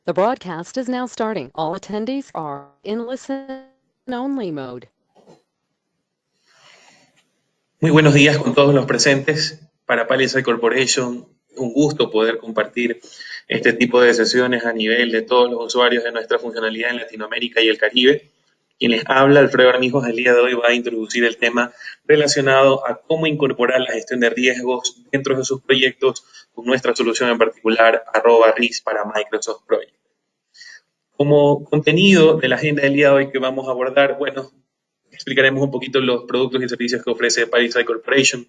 The broadcast is now starting. All attendees are in listen-only mode. Muy buenos días con todos los presentes. Para Palisade Corporation, un gusto poder compartir este tipo de sesiones a nivel de todos los usuarios de nuestra funcionalidad en Latinoamérica y el Caribe. Quien les habla, Alfredo Armijos, el día de hoy va a introducir el tema relacionado a cómo incorporar la gestión de riesgos dentro de sus proyectos con nuestra solución en particular, @RIS para Microsoft Project. Como contenido de la agenda del día de hoy que vamos a abordar, bueno, explicaremos un poquito los productos y servicios que ofrece Palisade Corporation.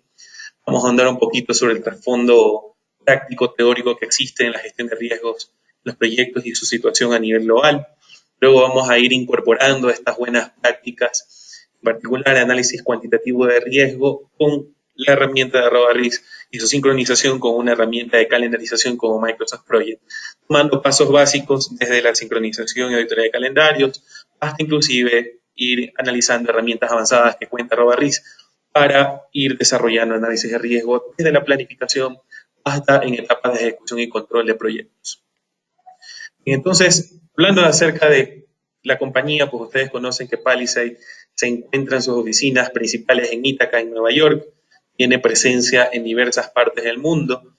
Vamos a ahondar un poquito sobre el trasfondo práctico, teórico que existe en la gestión de riesgos, los proyectos y su situación a nivel global. Luego vamos a ir incorporando estas buenas prácticas, en particular análisis cuantitativo de riesgo con la herramienta de @RIS y su sincronización con una herramienta de calendarización como Microsoft Project, tomando pasos básicos desde la sincronización y auditoría de calendarios hasta inclusive ir analizando herramientas avanzadas que cuenta @RIS para ir desarrollando análisis de riesgo desde la planificación hasta en etapas de ejecución y control de proyectos. Y entonces, hablando acerca de la compañía, pues ustedes conocen que Palisade se encuentra en sus oficinas principales en Ítaca, en Nueva York. Tiene presencia en diversas partes del mundo,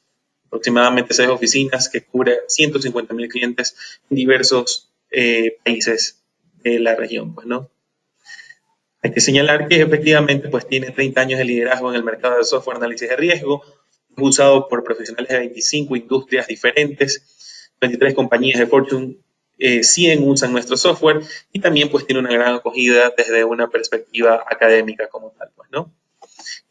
aproximadamente 6 oficinas que cubre 150.000 clientes en diversos países de la región, pues, ¿no? Hay que señalar que efectivamente pues, tiene 30 años de liderazgo en el mercado de software análisis de riesgo, usado por profesionales de 25 industrias diferentes, 23 compañías de Fortune 100 usan nuestro software y también pues tiene una gran acogida desde una perspectiva académica como tal, pues, ¿no?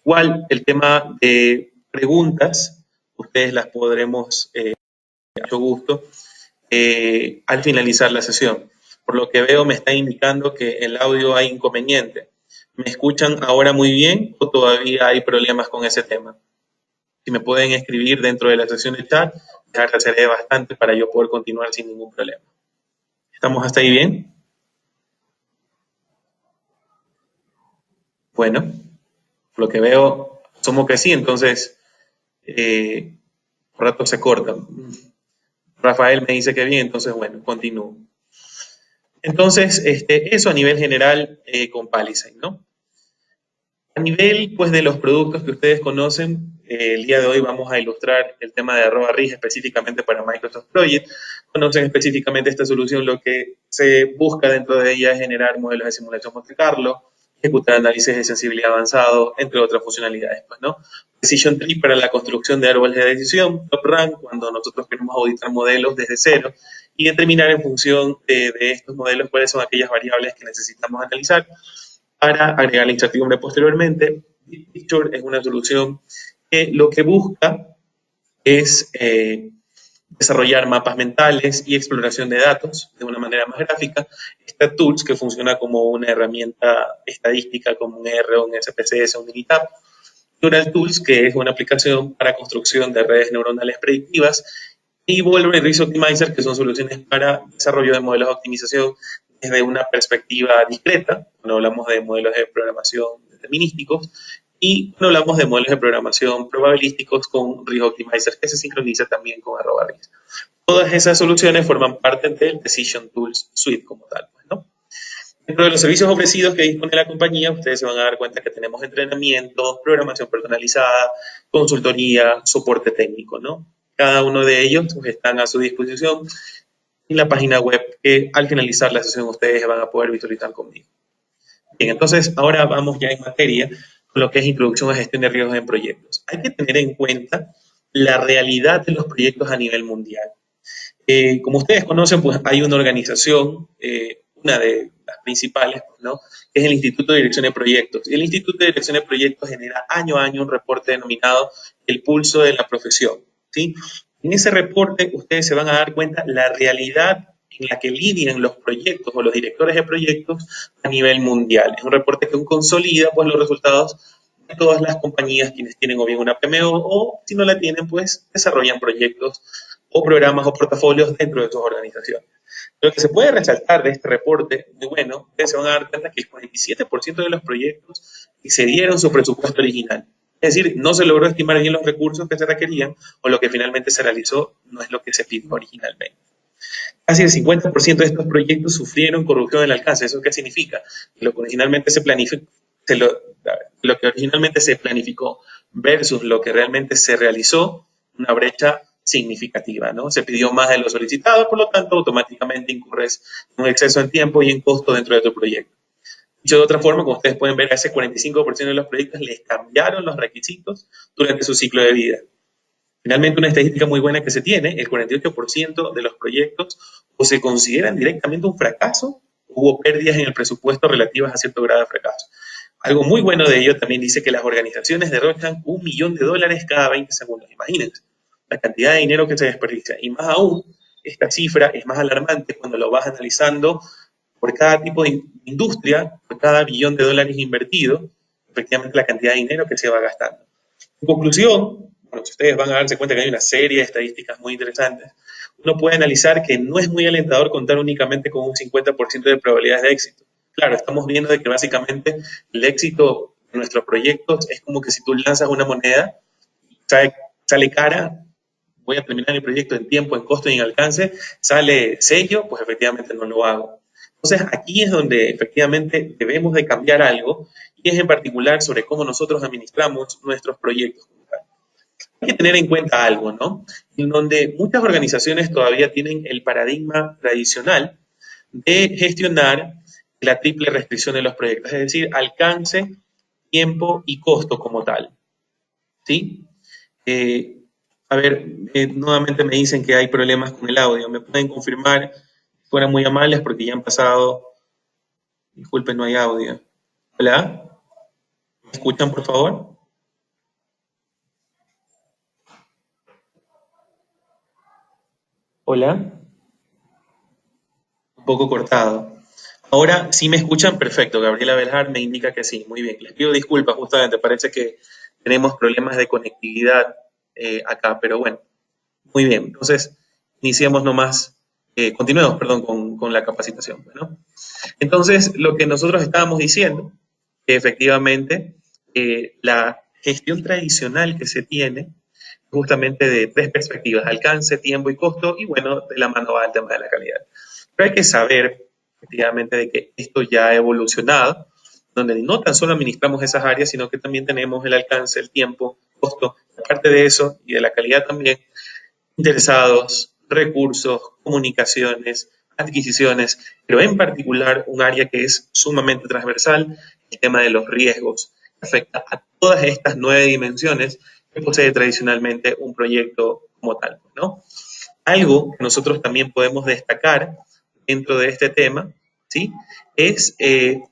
Igual el tema de preguntas, ustedes las podremos, a mucho gusto, al finalizar la sesión. Por lo que veo me está indicando que el audio hay inconveniente. ¿Me escuchan ahora muy bien o todavía hay problemas con ese tema? Si me pueden escribir dentro de la sesión de chat, les agradeceré bastante para yo poder continuar sin ningún problema. ¿Estamos hasta ahí bien? Bueno, por lo que veo, asumo que sí, entonces, por rato se corta. Rafael me dice que bien, entonces, bueno, continúo. Entonces, eso a nivel general con Palisade, ¿no? A nivel, pues, de los productos que ustedes conocen, el día de hoy vamos a ilustrar el tema de @RIS específicamente para Microsoft Project. Conocen específicamente esta solución, lo que se busca dentro de ella es generar modelos de simulación Monte Carlo, ejecutar análisis de sensibilidad avanzado, entre otras funcionalidades, pues, ¿no? Decision Tree para la construcción de árboles de decisión, Top Rank cuando nosotros queremos auditar modelos desde cero y determinar en función de estos modelos cuáles son aquellas variables que necesitamos analizar para agregar la incertidumbre posteriormente. Big Picture es una solución que lo que busca es desarrollar mapas mentales y exploración de datos de una manera más gráfica. Esta Tools, que funciona como una herramienta estadística, como un R, un SPSS, un Minitab. Neural Tools, que es una aplicación para construcción de redes neuronales predictivas. Y Evolver y Risk Optimizer, que son soluciones para desarrollo de modelos de optimización desde una perspectiva discreta, cuando hablamos de modelos de programación determinísticos, y cuando hablamos de modelos de programación probabilísticos con Risk Optimizer, que se sincroniza también con @RIS. Todas esas soluciones forman parte del Decision Tools Suite como tal, pues, ¿no? Dentro de los servicios ofrecidos que dispone la compañía, ustedes se van a dar cuenta que tenemos entrenamiento, programación personalizada, consultoría, soporte técnico, ¿no? Cada uno de ellos pues, están a su disposición en la página web que al finalizar la sesión ustedes van a poder visualizar conmigo. Bien, entonces ahora vamos ya en materia con lo que es introducción a gestión de riesgos en proyectos. Hay que tener en cuenta la realidad de los proyectos a nivel mundial. Como ustedes conocen, pues hay una organización, una de las principales, ¿no? Que es el Instituto de Dirección de Proyectos. Y el Instituto de Dirección de Proyectos genera año a año un reporte denominado El Pulso de la Profesión, ¿sí? En ese reporte ustedes se van a dar cuenta la realidad en la que lidian los proyectos o los directores de proyectos a nivel mundial. Es un reporte que consolida pues, los resultados de todas las compañías quienes tienen o bien una PMO o si no la tienen, pues desarrollan proyectos o programas o portafolios dentro de sus organizaciones. Lo que se puede resaltar de este reporte, muy bueno, ustedes se van a dar cuenta que el 47% de los proyectos excedieron su presupuesto original. Es decir, no se logró estimar bien los recursos que se requerían o lo que finalmente se realizó no es lo que se pidió originalmente. casi el 50% de estos proyectos sufrieron corrupción en el alcance. ¿Eso qué significa? Lo que originalmente se planificó, lo que originalmente se planificó versus lo que realmente se realizó, una brecha significativa, ¿no? Se pidió más de lo solicitado, por lo tanto, automáticamente incurres en un exceso en tiempo y en costo dentro de tu proyecto. Dicho de otra forma, como ustedes pueden ver, a ese 45% de los proyectos les cambiaron los requisitos durante su ciclo de vida. Finalmente, una estadística muy buena que se tiene, el 48% de los proyectos o se consideran directamente un fracaso, o hubo pérdidas en el presupuesto relativas a cierto grado de fracaso. Algo muy bueno de ello también dice que las organizaciones derrochan $1.000.000 cada 20 segundos. Imagínense la cantidad de dinero que se desperdicia. Y más aún, esta cifra es más alarmante cuando lo vas analizando por cada tipo de industria, por cada $1.000.000 invertido, efectivamente la cantidad de dinero que se va gastando. En conclusión, bueno, si ustedes van a darse cuenta que hay una serie de estadísticas muy interesantes, uno puede analizar que no es muy alentador contar únicamente con un 50% de probabilidades de éxito. Claro, estamos viendo de que básicamente el éxito de nuestros proyectos es como que si tú lanzas una moneda, sale cara, voy a terminar el proyecto en tiempo, en costo y en alcance, sale sello, pues efectivamente no lo hago. Entonces aquí es donde efectivamente debemos de cambiar algo y es en particular sobre cómo nosotros administramos nuestros proyectos. Hay que tener en cuenta algo, ¿no? En donde muchas organizaciones todavía tienen el paradigma tradicional de gestionar la triple restricción de los proyectos, es decir, alcance, tiempo y costo como tal, ¿sí? Eh, a ver, nuevamente me dicen que hay problemas con el audio. ¿Me pueden confirmar? Fueran muy amables porque ya han pasado. Disculpen, no hay audio. ¿Hola? ¿Me escuchan, por favor? ¿Hola? Un poco cortado. Ahora sí me escuchan, perfecto. Gabriela Belhar me indica que sí. Muy bien. Les pido disculpas, justamente. Parece que tenemos problemas de conectividad acá, pero bueno. Muy bien. Entonces, iniciemos nomás, continuemos, perdón, con la capacitación, ¿no? Entonces, lo que nosotros estábamos diciendo, que efectivamente la gestión tradicional que se tiene, justamente de tres perspectivas, alcance, tiempo y costo, y bueno, de la mano va el tema de la calidad. Pero hay que saber, efectivamente, de que esto ya ha evolucionado, donde no tan solo administramos esas áreas, sino que también tenemos el alcance, el tiempo, costo, aparte de eso, y de la calidad también, interesados, recursos, comunicaciones, adquisiciones, pero en particular un área que es sumamente transversal, el tema de los riesgos, que afecta a todas estas 9 dimensiones que posee tradicionalmente un proyecto como tal, ¿no? Algo que nosotros también podemos destacar dentro de este tema, ¿sí? Es que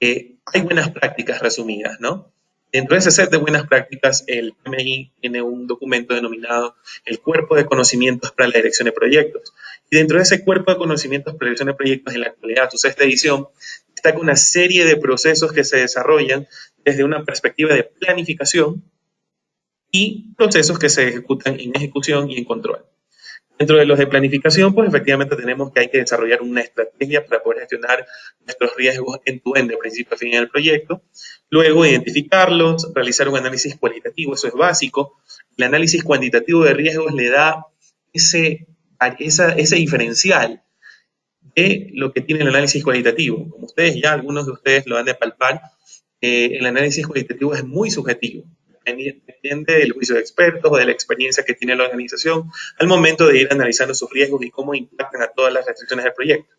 hay buenas prácticas resumidas, ¿no? Dentro de ese set de buenas prácticas, el PMI tiene un documento denominado el Cuerpo de Conocimientos para la Dirección de Proyectos. Y dentro de ese Cuerpo de Conocimientos para la Dirección de Proyectos, en la actualidad, su sexta edición, destaca una serie de procesos que se desarrollan desde una perspectiva de planificación y procesos que se ejecutan en ejecución y en control. Dentro de los de planificación, pues efectivamente tenemos que hay que desarrollar una estrategia para poder gestionar nuestros riesgos end-to-end, de principio a fin del proyecto. Luego, identificarlos, realizar un análisis cualitativo, eso es básico. El análisis cuantitativo de riesgos le da ese diferencial de lo que tiene el análisis cualitativo. Como ustedes ya, algunos de ustedes lo han de palpar, el análisis cualitativo es muy subjetivo. Depende del juicio de expertos o de la experiencia que tiene la organización al momento de ir analizando sus riesgos y cómo impactan a todas las restricciones del proyecto.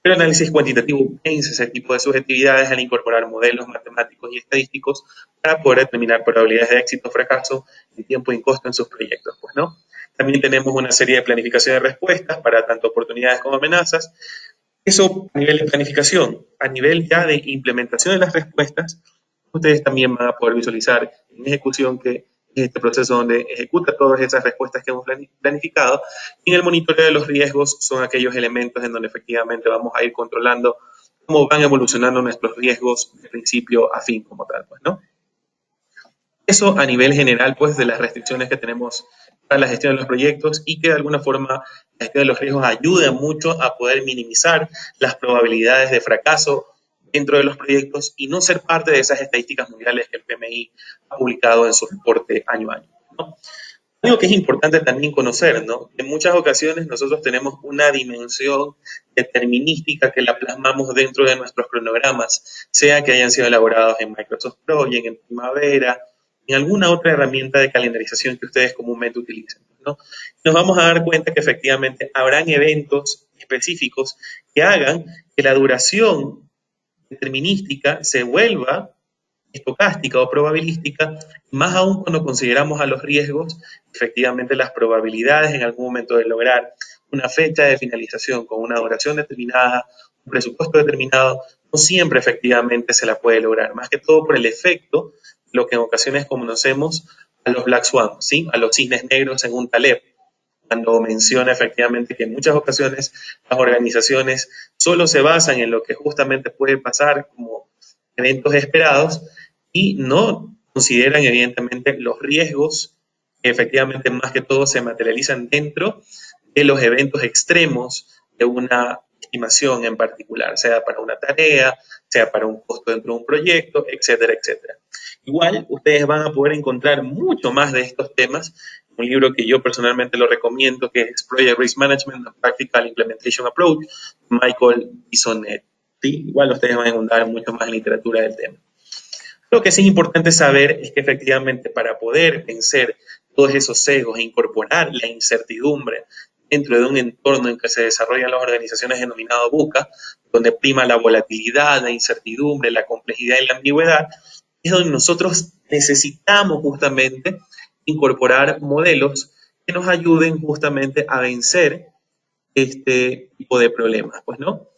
Pero el análisis cuantitativo vence ese tipo de subjetividades al incorporar modelos matemáticos y estadísticos para poder determinar probabilidades de éxito o fracaso en tiempo y en costo en sus proyectos, pues, ¿no? También tenemos una serie de planificación de respuestas para tanto oportunidades como amenazas. Eso a nivel de planificación. A nivel ya de implementación de las respuestas, ustedes también van a poder visualizar en ejecución que es este proceso donde ejecuta todas esas respuestas que hemos planificado. Y en el monitoreo de los riesgos son aquellos elementos en donde efectivamente vamos a ir controlando cómo van evolucionando nuestros riesgos de principio a fin como tal, pues, ¿no? Eso a nivel general, pues, de las restricciones que tenemos para la gestión de los proyectos y que de alguna forma la gestión de los riesgos ayuda mucho a poder minimizar las probabilidades de fracaso dentro de los proyectos y no ser parte de esas estadísticas mundiales que el PMI ha publicado en su reporte año a año, ¿no? Algo que es importante también conocer, ¿no? En muchas ocasiones nosotros tenemos una dimensión determinística que la plasmamos dentro de nuestros cronogramas, sea que hayan sido elaborados en Microsoft Project, en Primavera, en alguna otra herramienta de calendarización que ustedes comúnmente utilicen, ¿no? Nos vamos a dar cuenta que efectivamente habrán eventos específicos que hagan que la duración determinística se vuelva estocástica o probabilística, más aún cuando consideramos a los riesgos, efectivamente las probabilidades en algún momento de lograr una fecha de finalización con una duración determinada, un presupuesto determinado, no siempre efectivamente se la puede lograr, más que todo por el efecto, lo que en ocasiones conocemos a los Black Swans, ¿sí? A los cisnes negros en un Taleb, cuando menciona efectivamente que en muchas ocasiones las organizaciones solo se basan en lo que justamente puede pasar como eventos esperados y no consideran evidentemente los riesgos que efectivamente más que todo se materializan dentro de los eventos extremos de una estimación en particular, sea para una tarea, sea para un costo dentro de un proyecto, etcétera, etcétera. Igual ustedes van a poder encontrar mucho más de estos temas, un libro que yo personalmente lo recomiendo, que es Project Risk Management, a Practical Implementation Approach, Michael Bisonet. ¿Sí? Igual ustedes van a encontrar mucho más en literatura del tema. Lo que sí es importante saber es que efectivamente para poder vencer todos esos sesgos e incorporar la incertidumbre dentro de un entorno en que se desarrollan las organizaciones denominado VUCA, donde prima la volatilidad, la incertidumbre, la complejidad y la ambigüedad, es donde nosotros necesitamos justamente incorporar modelos que nos ayuden justamente a vencer este tipo de problemas, pues, ¿no?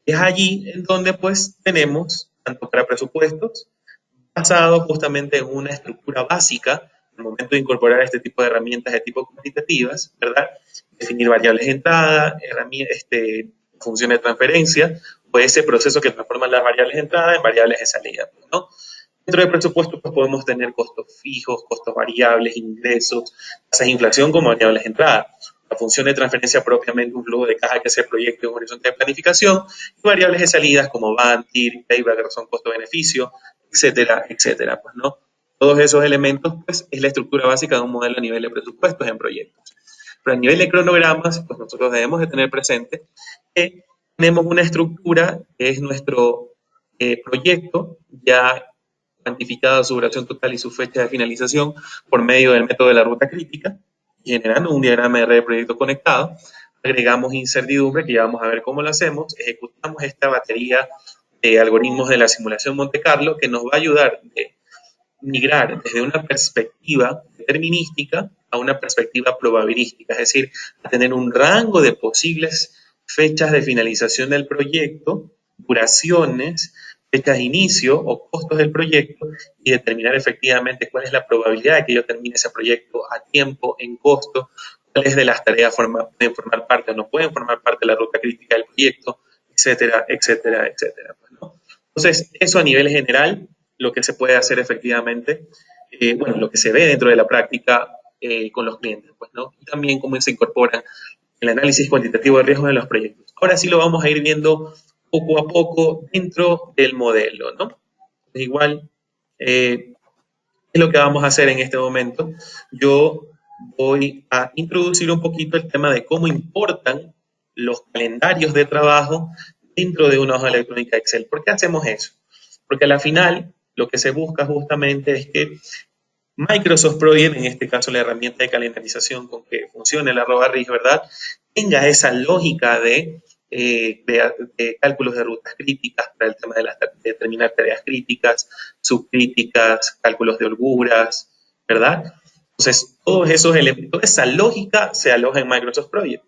Es allí en donde, pues, tenemos, tanto para presupuestos, basado justamente en una estructura básica, al momento de incorporar este tipo de herramientas de tipo cuantitativas, ¿verdad? Definir variables de entrada, funciones de transferencia, o ese proceso que transforma las variables de entrada en variables de salida, ¿no? Dentro del presupuesto pues, podemos tener costos fijos, costos variables, ingresos, tasas de inflación como variables de entrada. La función de transferencia propiamente un flujo de caja que se proyecta en un horizonte de planificación y variables de salidas como BAN, TIR, payback, razón costo-beneficio, etcétera, etcétera. Pues, ¿no? Todos esos elementos pues, es la estructura básica de un modelo a nivel de presupuestos en proyectos. Pero a nivel de cronogramas, pues nosotros debemos de tener presente que tenemos una estructura que es nuestro proyecto ya cuantificada su duración total y su fecha de finalización por medio del método de la ruta crítica, generando un diagrama de red de proyecto conectado. Agregamos incertidumbre, que ya vamos a ver cómo lo hacemos. Ejecutamos esta batería de algoritmos de la simulación Monte Carlo que nos va a ayudar a migrar desde una perspectiva determinística a una perspectiva probabilística, es decir, a tener un rango de posibles fechas de finalización del proyecto, duraciones, fechas de inicio o costos del proyecto y determinar efectivamente cuál es la probabilidad de que yo termine ese proyecto a tiempo, en costo, cuáles de las tareas pueden formar parte o no pueden formar parte de la ruta crítica del proyecto, etcétera, etcétera, etcétera. Pues, ¿no? Entonces, eso a nivel general, lo que se puede hacer efectivamente, bueno, lo que se ve dentro de la práctica con los clientes, pues, ¿no? Y también cómo se incorpora el análisis cuantitativo de riesgos en los proyectos. Ahora sí lo vamos a ir viendo poco a poco dentro del modelo, ¿no? Igual, es lo que vamos a hacer en este momento. Yo voy a introducir un poquito el tema de cómo importan los calendarios de trabajo dentro de una hoja electrónica Excel. ¿Por qué hacemos eso? Porque a la final lo que se busca justamente es que Microsoft Project, en este caso la herramienta de calendarización con que funciona el @RIS, ¿verdad? Tenga esa lógica de cálculos de rutas críticas para el tema de determinar tareas críticas, subcríticas, cálculos de holguras, ¿verdad? Entonces, todos esos elementos, toda esa lógica se aloja en Microsoft Project.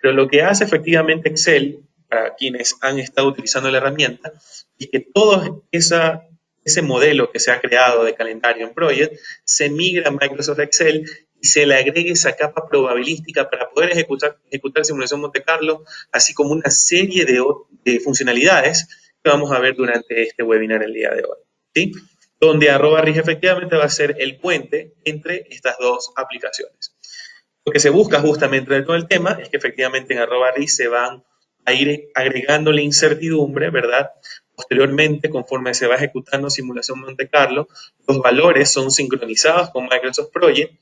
Pero lo que hace efectivamente Excel, para quienes han estado utilizando la herramienta, es que todo ese modelo que se ha creado de calendario en Project se migra a Microsoft Excel y se le agregue esa capa probabilística para poder ejecutar simulación Monte Carlo, así como una serie de funcionalidades que vamos a ver durante este webinar el día de hoy, ¿sí? Donde @RIS efectivamente va a ser el puente entre estas dos aplicaciones. Lo que se busca justamente dentro del tema es que efectivamente en @RIS se van a ir agregando la incertidumbre, ¿verdad? Posteriormente, conforme se va ejecutando simulación Monte Carlo, los valores son sincronizados con Microsoft Project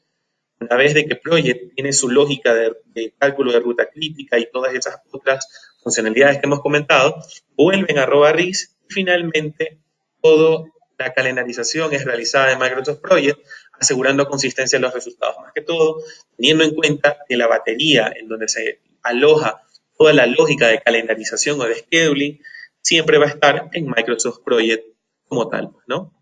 Una vez de que Project tiene su lógica de cálculo de ruta crítica y todas esas otras funcionalidades que hemos comentado, vuelven a RoboRIS y finalmente toda la calendarización es realizada en Microsoft Project, asegurando consistencia en los resultados. Más que todo, teniendo en cuenta que la batería en donde se aloja toda la lógica de calendarización o de scheduling siempre va a estar en Microsoft Project como tal, ¿no?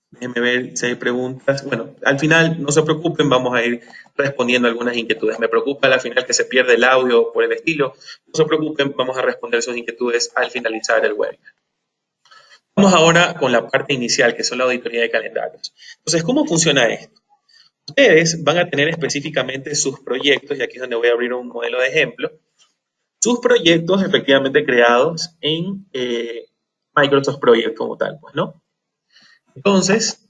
Déjenme ver si hay preguntas. Bueno, al final, no se preocupen, vamos a ir respondiendo algunas inquietudes. Me preocupa al final que se pierde el audio por el estilo. No se preocupen, vamos a responder sus inquietudes al finalizar el webinar. Vamos ahora con la parte inicial, que son la auditoría de calendarios. Entonces, ¿cómo funciona esto? Ustedes van a tener específicamente sus proyectos, y aquí es donde voy a abrir un modelo de ejemplo, sus proyectos efectivamente creados en Microsoft Project como tal, pues, ¿no? Entonces,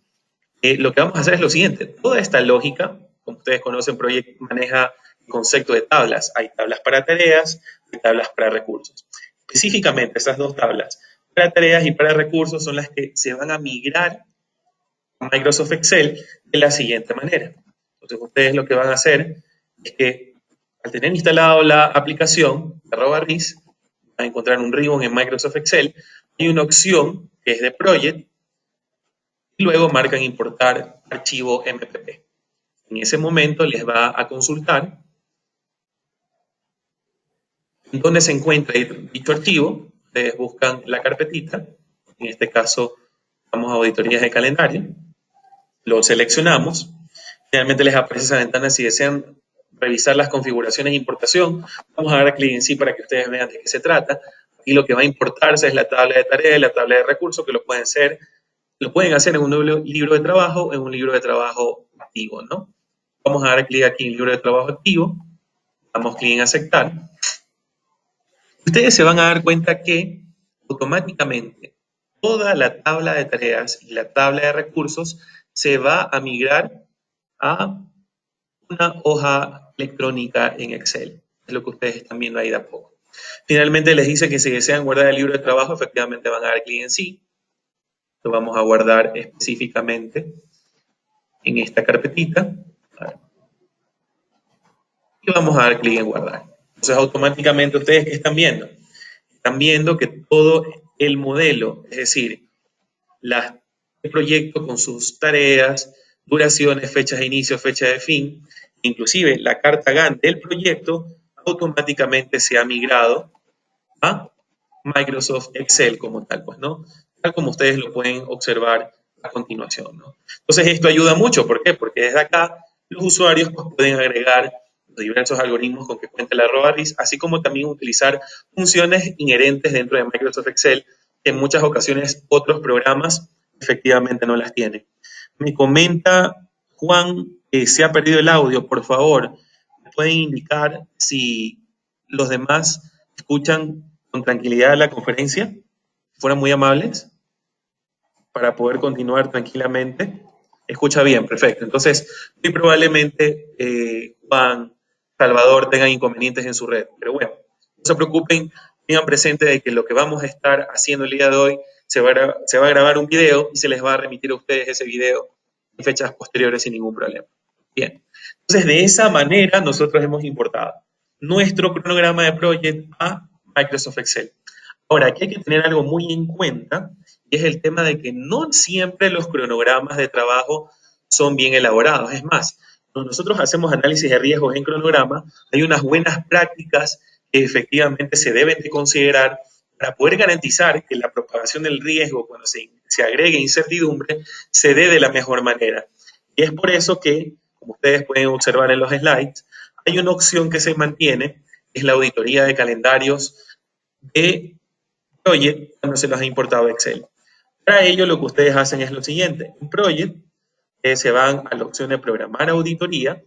lo que vamos a hacer es lo siguiente. Toda esta lógica, como ustedes conocen, Project maneja el concepto de tablas. Hay tablas para tareas y tablas para recursos. Específicamente, esas dos tablas, para tareas y para recursos, son las que se van a migrar a Microsoft Excel de la siguiente manera. Entonces, ustedes lo que van a hacer es que al tener instalado la aplicación de RoboRIS, van a encontrar un ribbon en Microsoft Excel. Hay una opción que es de Project, y luego marcan importar archivo MPP. En ese momento les va a consultar en dónde se encuentra dicho archivo. Ustedes buscan la carpetita, en este caso vamos a auditorías de calendario, lo seleccionamos, finalmente les aparece esa ventana si desean revisar las configuraciones de importación. Vamos a dar clic en sí para que ustedes vean de qué se trata. Aquí lo que va a importarse es la tabla de tareas y la tabla de recursos, que lo pueden hacer en un libro de trabajo o en un libro de trabajo activo, ¿no? Vamos a dar clic aquí en libro de trabajo activo, damos clic en aceptar. Ustedes se van a dar cuenta que automáticamente toda la tabla de tareas y la tabla de recursos se va a migrar a una hoja electrónica en Excel. Es lo que ustedes están viendo ahí de a poco. Finalmente les dice que si desean guardar el libro de trabajo, efectivamente van a dar clic en sí. Lo vamos a guardar específicamente en esta carpetita. Y vamos a dar clic en guardar. Entonces, automáticamente, ¿ustedes qué están viendo? Están viendo que todo el modelo, es decir, el proyecto con sus tareas, duraciones, fechas de inicio, fecha de fin, inclusive la carta Gantt del proyecto, automáticamente se ha migrado a Microsoft Excel como tal, pues, ¿no? Tal como ustedes lo pueden observar a continuación, ¿no? Entonces, esto ayuda mucho. ¿Por qué? Porque desde acá los usuarios pues, pueden agregar los diversos algoritmos con que cuenta la RoboRIS, así como también utilizar funciones inherentes dentro de Microsoft Excel, que en muchas ocasiones otros programas efectivamente no las tienen. Me comenta Juan que se ha perdido el audio. Por favor, ¿me pueden indicar si los demás escuchan con tranquilidad la conferencia? ¿Fueran muy amables para poder continuar tranquilamente? Escucha bien, perfecto. Entonces, muy probablemente Juan, Salvador tengan inconvenientes en su red. Pero bueno, no se preocupen, tengan presente de que lo que vamos a estar haciendo el día de hoy, se va a grabar un video y se les va a remitir a ustedes ese video en fechas posteriores sin ningún problema. Bien. Entonces, de esa manera, nosotros hemos importado nuestro cronograma de Project a Microsoft Excel. Ahora, aquí hay que tener algo muy en cuenta, y es el tema de que no siempre los cronogramas de trabajo son bien elaborados. Es más, cuando nosotros hacemos análisis de riesgos en cronograma, hay unas buenas prácticas que efectivamente se deben de considerar para poder garantizar que la propagación del riesgo, cuando se agregue incertidumbre, se dé de la mejor manera. Y es por eso que, como ustedes pueden observar en los slides, hay una opción que se mantiene, es la auditoría de calendarios de Project cuando se los ha importado Excel. Para ello, lo que ustedes hacen es lo siguiente. En Project, se van a la opción de programar auditoría,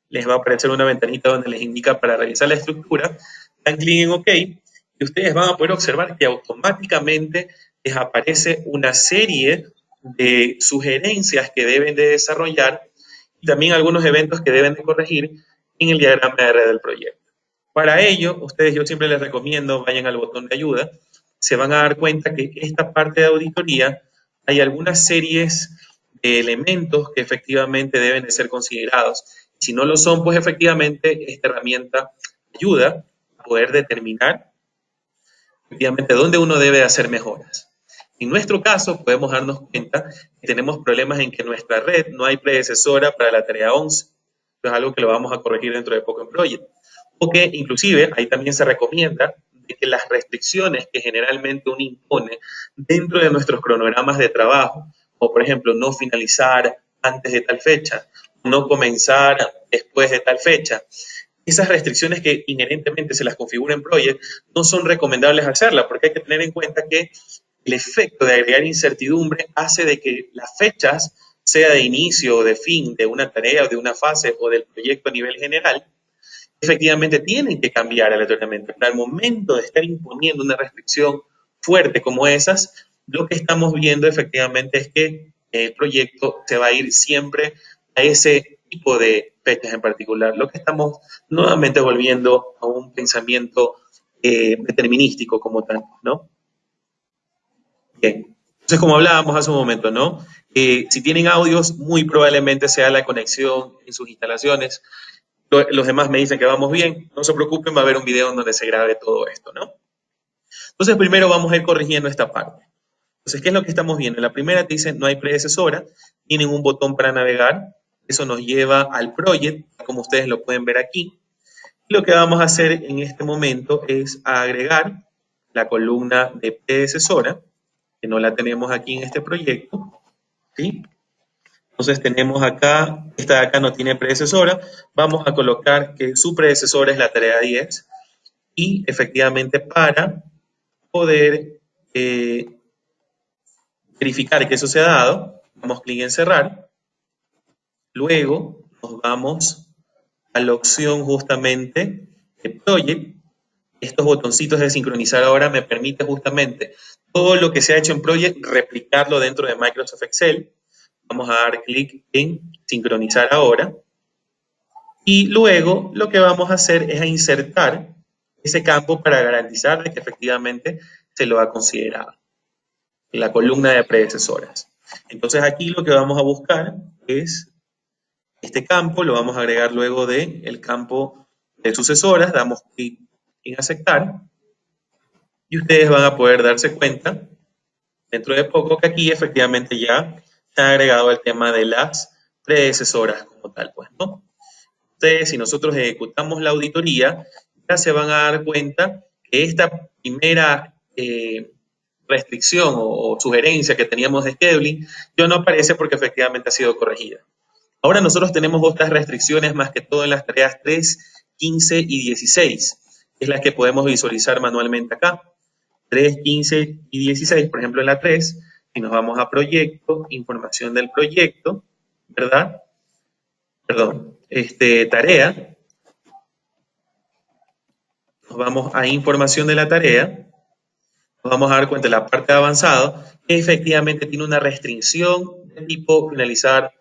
les va a aparecer una ventanita donde les indica para realizar la estructura, dan clic en OK, y ustedes van a poder observar que automáticamente les aparece una serie de sugerencias que deben de desarrollar y también algunos eventos que deben de corregir en el diagrama de red del proyecto. Para ello, yo siempre les recomiendo, vayan al botón de ayuda, se van a dar cuenta que esta parte de auditoría hay algunas series de elementos que efectivamente deben de ser considerados. Si no lo son, pues efectivamente esta herramienta ayuda a poder determinar efectivamente dónde uno debe hacer mejoras. En nuestro caso, podemos darnos cuenta que tenemos problemas en que en nuestra red no hay predecesora para la tarea 11. Esto es algo que lo vamos a corregir dentro de poco en Project. O que inclusive ahí también se recomienda de que las restricciones que generalmente uno impone dentro de nuestros cronogramas de trabajo, o por ejemplo no finalizar antes de tal fecha, no comenzar después de tal fecha, esas restricciones que inherentemente se las configura en Project no son recomendables hacerlas, porque hay que tener en cuenta que el efecto de agregar incertidumbre hace de que las fechas, sea de inicio o de fin de una tarea o de una fase o del proyecto a nivel general, efectivamente tienen que cambiar aleatoriamente. Pero al momento de estar imponiendo una restricción fuerte como esas, lo que estamos viendo efectivamente es que el proyecto se va a ir siempre a ese tipo de fechas en particular, lo que estamos nuevamente volviendo a un pensamiento determinístico como tal, ¿no? Bien. Entonces, como hablábamos hace un momento, ¿no? Si tienen audios, muy probablemente sea la conexión en sus instalaciones. Los demás me dicen que vamos bien. No se preocupen, va a haber un video en donde se grabe todo esto, ¿no? Entonces, primero vamos a ir corrigiendo esta parte. Entonces, ¿qué es lo que estamos viendo? En la primera te dice no hay predecesora, tienen un botón para navegar. Eso nos lleva al project, como ustedes lo pueden ver aquí. Y lo que vamos a hacer en este momento es agregar la columna de predecesora, que no la tenemos aquí en este proyecto, ¿sí? Entonces tenemos acá, esta de acá no tiene predecesora, vamos a colocar que su predecesora es la tarea 10 y efectivamente para poder verificar que eso se ha dado, damos clic en cerrar, luego nos vamos a la opción justamente de Project. Estos botoncitos de sincronizar ahora me permite justamente todo lo que se ha hecho en Project replicarlo dentro de Microsoft Excel. Vamos a dar clic en sincronizar ahora. Y luego lo que vamos a hacer es a insertar ese campo para garantizar de que efectivamente se lo ha considerado en la columna de predecesoras. Entonces aquí lo que vamos a buscar es este campo, lo vamos a agregar luego del campo de sucesoras, damos clic en aceptar y ustedes van a poder darse cuenta dentro de poco que aquí efectivamente ya se ha agregado el tema de las predecesoras como tal, pues, ¿no? Entonces, si nosotros ejecutamos la auditoría, ya se van a dar cuenta que esta primera restricción o sugerencia que teníamos de scheduling ya no aparece porque efectivamente ha sido corregida. Ahora nosotros tenemos otras restricciones más que todo en las tareas 3, 15 y 16, que es las que podemos visualizar manualmente acá. 3, 15 y 16, por ejemplo en la 3, si nos vamos a proyecto, información del proyecto, ¿verdad? Perdón, tarea, nos vamos a información de la tarea, nos vamos a dar cuenta de la parte de avanzado, que efectivamente tiene una restricción de tipo finalizar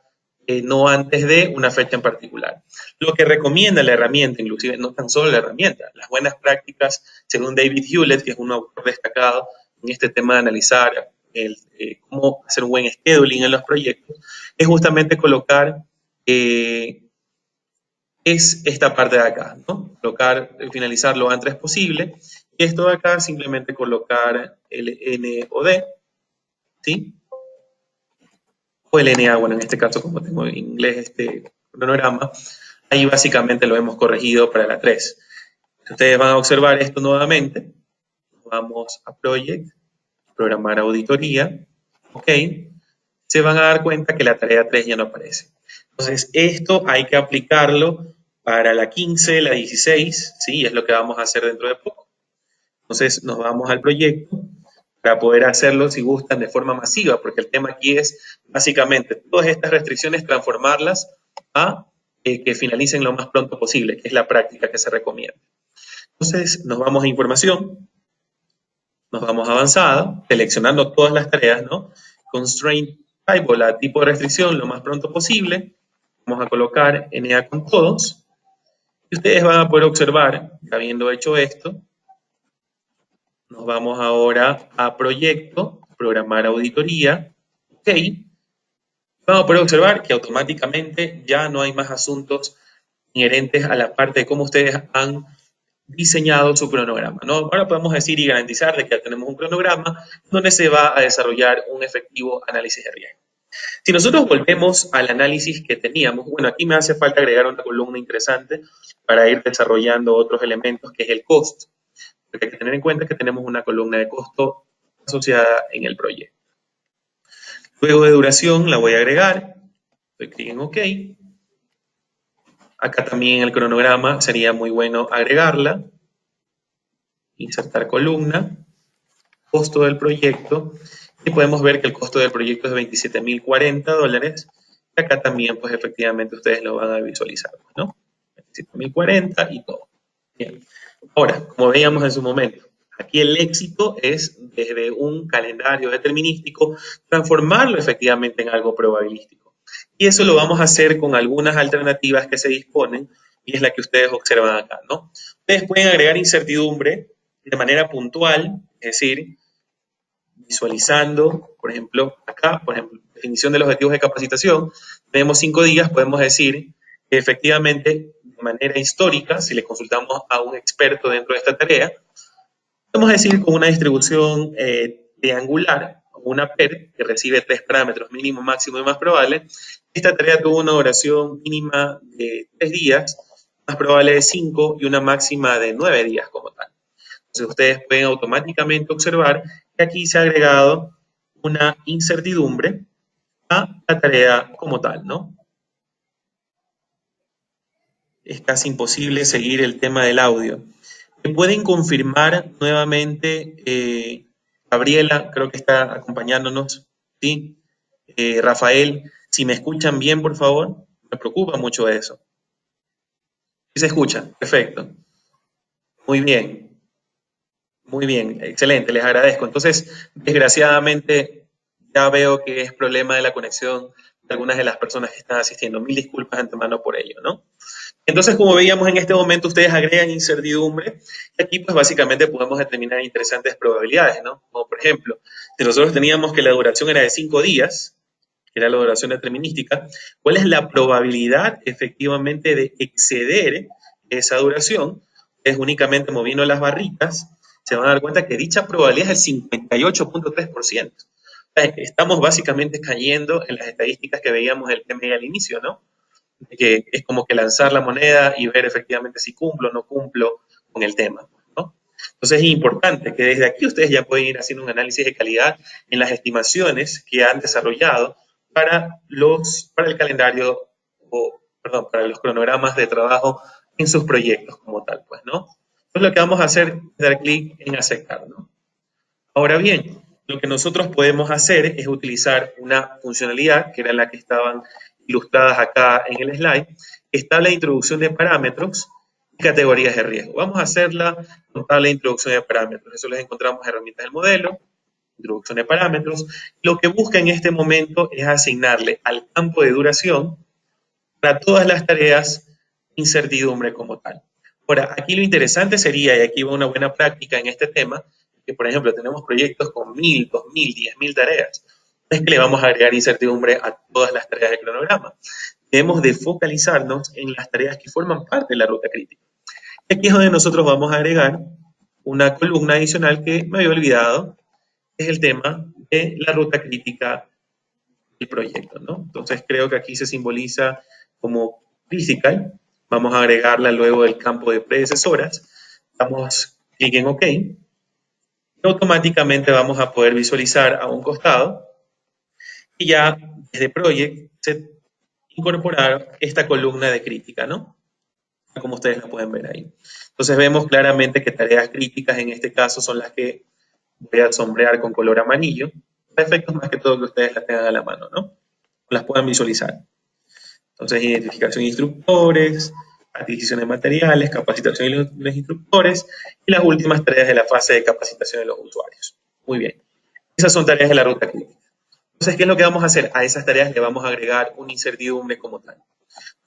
no antes de una fecha en particular. Lo que recomienda la herramienta, inclusive no tan solo la herramienta, las buenas prácticas, según David Hewlett, que es un autor destacado en este tema de analizar cómo hacer un buen scheduling en los proyectos, es justamente colocar es esta parte de acá, ¿no? Colocar, finalizar lo antes posible. Y esto de acá, simplemente colocar el N o D, ¿sí? O el NA, bueno, en este caso, como tengo en inglés este cronograma, ahí básicamente lo hemos corregido para la 3. Ustedes van a observar esto nuevamente. Vamos a Project, programar auditoría, ok. Se van a dar cuenta que la tarea 3 ya no aparece. Entonces, esto hay que aplicarlo para la 15, la 16, ¿sí? Es lo que vamos a hacer dentro de poco. Entonces, nos vamos al proyecto para poder hacerlo, si gustan, de forma masiva, porque el tema aquí es, básicamente, todas estas restricciones, transformarlas a que finalicen lo más pronto posible, que es la práctica que se recomienda. Entonces, nos vamos a información, nos vamos a avanzada, seleccionando todas las tareas, ¿no? Constraint type o la tipo de restricción lo más pronto posible. Vamos a colocar NA con todos. Y ustedes van a poder observar, habiendo hecho esto, nos vamos ahora a proyecto, programar auditoría, ok. Vamos a poder observar que automáticamente ya no hay más asuntos inherentes a la parte de cómo ustedes han diseñado su cronograma, ¿no? Ahora podemos decir y garantizar de que ya tenemos un cronograma donde se va a desarrollar un efectivo análisis de riesgo. Si nosotros volvemos al análisis que teníamos, bueno, aquí me hace falta agregar una columna interesante para ir desarrollando otros elementos, que es el costo. Porque hay que tener en cuenta que tenemos una columna de costo asociada en el proyecto. Luego de duración la voy a agregar, doy clic en OK. Acá también el cronograma sería muy bueno agregarla, insertar columna, costo del proyecto, y podemos ver que el costo del proyecto es de $27.040. Acá también, pues efectivamente ustedes lo van a visualizar, ¿no? 27.040 y todo. Bien. Ahora, como veíamos en su momento, aquí el éxito es desde un calendario determinístico transformarlo efectivamente en algo probabilístico. Y eso lo vamos a hacer con algunas alternativas que se disponen, y es la que ustedes observan acá, ¿no? Ustedes pueden agregar incertidumbre de manera puntual, es decir, visualizando, por ejemplo, acá, por ejemplo, definición de los objetivos de capacitación, tenemos 5 días, podemos decir que efectivamente, de manera histórica, si le consultamos a un experto dentro de esta tarea, podemos decir con una distribución triangular, una PER, que recibe 3 parámetros, mínimo, máximo y más probable. Esta tarea tuvo una duración mínima de 3 días, más probable de 5 y una máxima de 9 días como tal. Entonces ustedes pueden automáticamente observar que aquí se ha agregado una incertidumbre a la tarea como tal, ¿no? Es casi imposible seguir el tema del audio. ¿Me pueden confirmar nuevamente, Gabriela, creo que está acompañándonos, ¿sí? Rafael, si me escuchan bien, por favor, me preocupa mucho eso. ¿Sí se escucha? Perfecto. Muy bien, excelente, les agradezco. Entonces, desgraciadamente, ya veo que es problema de la conexión de algunas de las personas que están asistiendo. Mil disculpas de antemano por ello, ¿no? Entonces, como veíamos en este momento, ustedes agregan incertidumbre y aquí pues básicamente podemos determinar interesantes probabilidades, ¿no? Como por ejemplo, si nosotros teníamos que la duración era de 5 días, que era la duración determinística, ¿cuál es la probabilidad efectivamente de exceder esa duración? Es únicamente moviendo las barritas, se van a dar cuenta que dicha probabilidad es el 58.3%. Estamos básicamente cayendo en las estadísticas que veíamos el PMI al inicio, ¿no? Que es como que lanzar la moneda y ver efectivamente si cumplo o no cumplo con el tema, ¿no? Entonces es importante que desde aquí ustedes ya pueden ir haciendo un análisis de calidad en las estimaciones que han desarrollado para el calendario, o, perdón, para los cronogramas de trabajo en sus proyectos como tal, pues, ¿no? Entonces lo que vamos a hacer es dar clic en aceptar, ¿no? Ahora bien, lo que nosotros podemos hacer es utilizar una funcionalidad, que era la que estaban ilustradas acá en el slide, que está la introducción de parámetros y categorías de riesgo. Vamos a hacerla con tabla de introducción de parámetros. Eso les encontramos en herramientas del modelo, introducción de parámetros. Lo que busca en este momento es asignarle al campo de duración para todas las tareas incertidumbre como tal. Ahora, aquí lo interesante sería, y aquí va una buena práctica en este tema, que por ejemplo tenemos proyectos con 1.000, 2.000, 10.000 tareas. No es que le vamos a agregar incertidumbre a todas las tareas del cronograma. Debemos de focalizarnos en las tareas que forman parte de la ruta crítica. Y aquí es donde nosotros vamos a agregar una columna adicional que me había olvidado, es el tema de la ruta crítica del proyecto, ¿no? Entonces creo que aquí se simboliza como critical. Vamos a agregarla luego del campo de predecesoras. Damos clic en OK. Y automáticamente vamos a poder visualizar a un costado y ya desde Project se incorporar esta columna de crítica, ¿no? Como ustedes la pueden ver ahí. Entonces vemos claramente que tareas críticas en este caso son las que voy a sombrear con color amarillo, para efectos más que todo que ustedes las tengan a la mano, ¿no? Las puedan visualizar. Entonces, identificación de instructores, adquisición de materiales, capacitación de los instructores y las últimas tareas de la fase de capacitación de los usuarios. Muy bien. Esas son tareas de la ruta crítica. Entonces, ¿qué es lo que vamos a hacer? A esas tareas le vamos a agregar una incertidumbre como tal.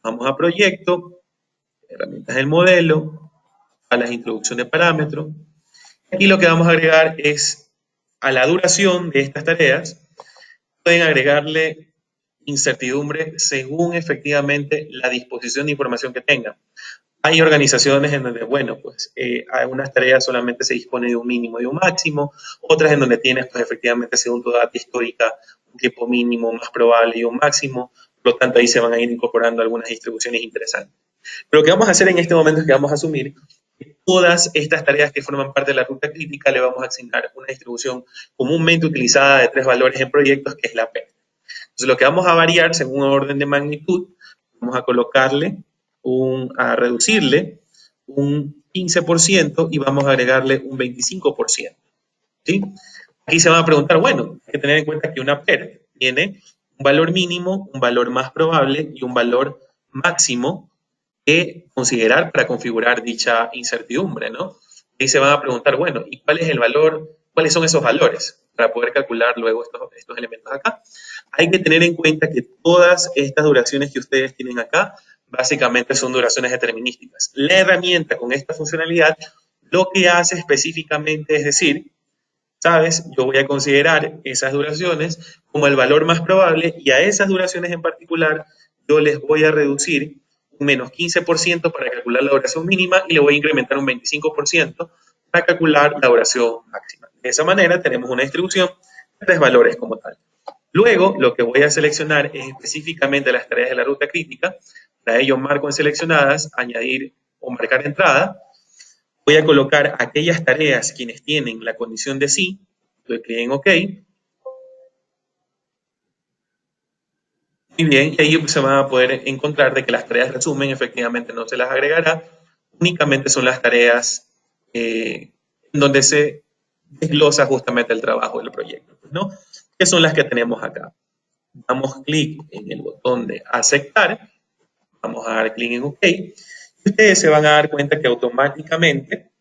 Vamos a proyecto, herramientas del modelo, a la introducción de parámetros. Aquí lo que vamos a agregar es a la duración de estas tareas, pueden agregarle incertidumbre según efectivamente la disposición de información que tengan. Hay organizaciones en donde, bueno, pues algunas tareas solamente se dispone de un mínimo y un máximo, otras en donde tienes, pues efectivamente, según tu data histórica, un tiempo mínimo más probable y un máximo. Por lo tanto, ahí se van a ir incorporando algunas distribuciones interesantes. Pero lo que vamos a hacer en este momento es que vamos a asumir que todas estas tareas que forman parte de la ruta crítica le vamos a asignar una distribución comúnmente utilizada de 3 valores en proyectos, que es la P. Entonces, lo que vamos a variar según un orden de magnitud, vamos a colocarle a reducirle un 15% y vamos a agregarle un 25%. ¿Sí? Aquí se van a preguntar, bueno, hay que tener en cuenta que una PER tiene un valor mínimo, un valor más probable y un valor máximo que considerar para configurar dicha incertidumbre, ¿no? Ahí se van a preguntar, bueno, ¿y cuál es el valor? ¿Cuáles son esos valores para poder calcular luego estos elementos acá? Hay que tener en cuenta que todas estas duraciones que ustedes tienen acá básicamente son duraciones determinísticas. La herramienta con esta funcionalidad lo que hace específicamente es decir, ¿sabes? Yo voy a considerar esas duraciones como el valor más probable y a esas duraciones en particular yo les voy a reducir un menos 15% para calcular la duración mínima y le voy a incrementar un 25% para calcular la duración máxima. De esa manera tenemos una distribución de 3 valores como tal. Luego, lo que voy a seleccionar es específicamente las tareas de la ruta crítica. Para ello marco en seleccionadas, añadir o marcar entrada. Voy a colocar aquellas tareas quienes tienen la condición de sí. Doy clic en OK. Muy bien, y ahí se van a poder encontrar de que las tareas resumen efectivamente no se las agregará. Únicamente son las tareas donde se desglosa justamente el trabajo del proyecto, ¿no? Que son las que tenemos acá. Damos clic en el botón de aceptar, vamos a dar clic en OK, y ustedes se van a dar cuenta que automáticamente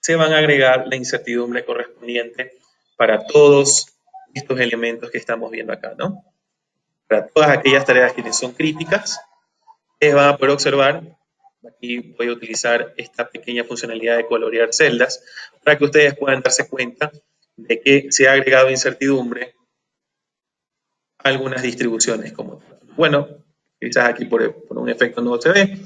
se van a agregar la incertidumbre correspondiente para todos estos elementos que estamos viendo acá, ¿no? Para todas aquellas tareas que son críticas, ustedes van a poder observar, aquí voy a utilizar esta pequeña funcionalidad de colorear celdas, para que ustedes puedan darse cuenta de que se ha agregado incertidumbre a algunas distribuciones como tal. Bueno, quizás aquí por un efecto no se ve,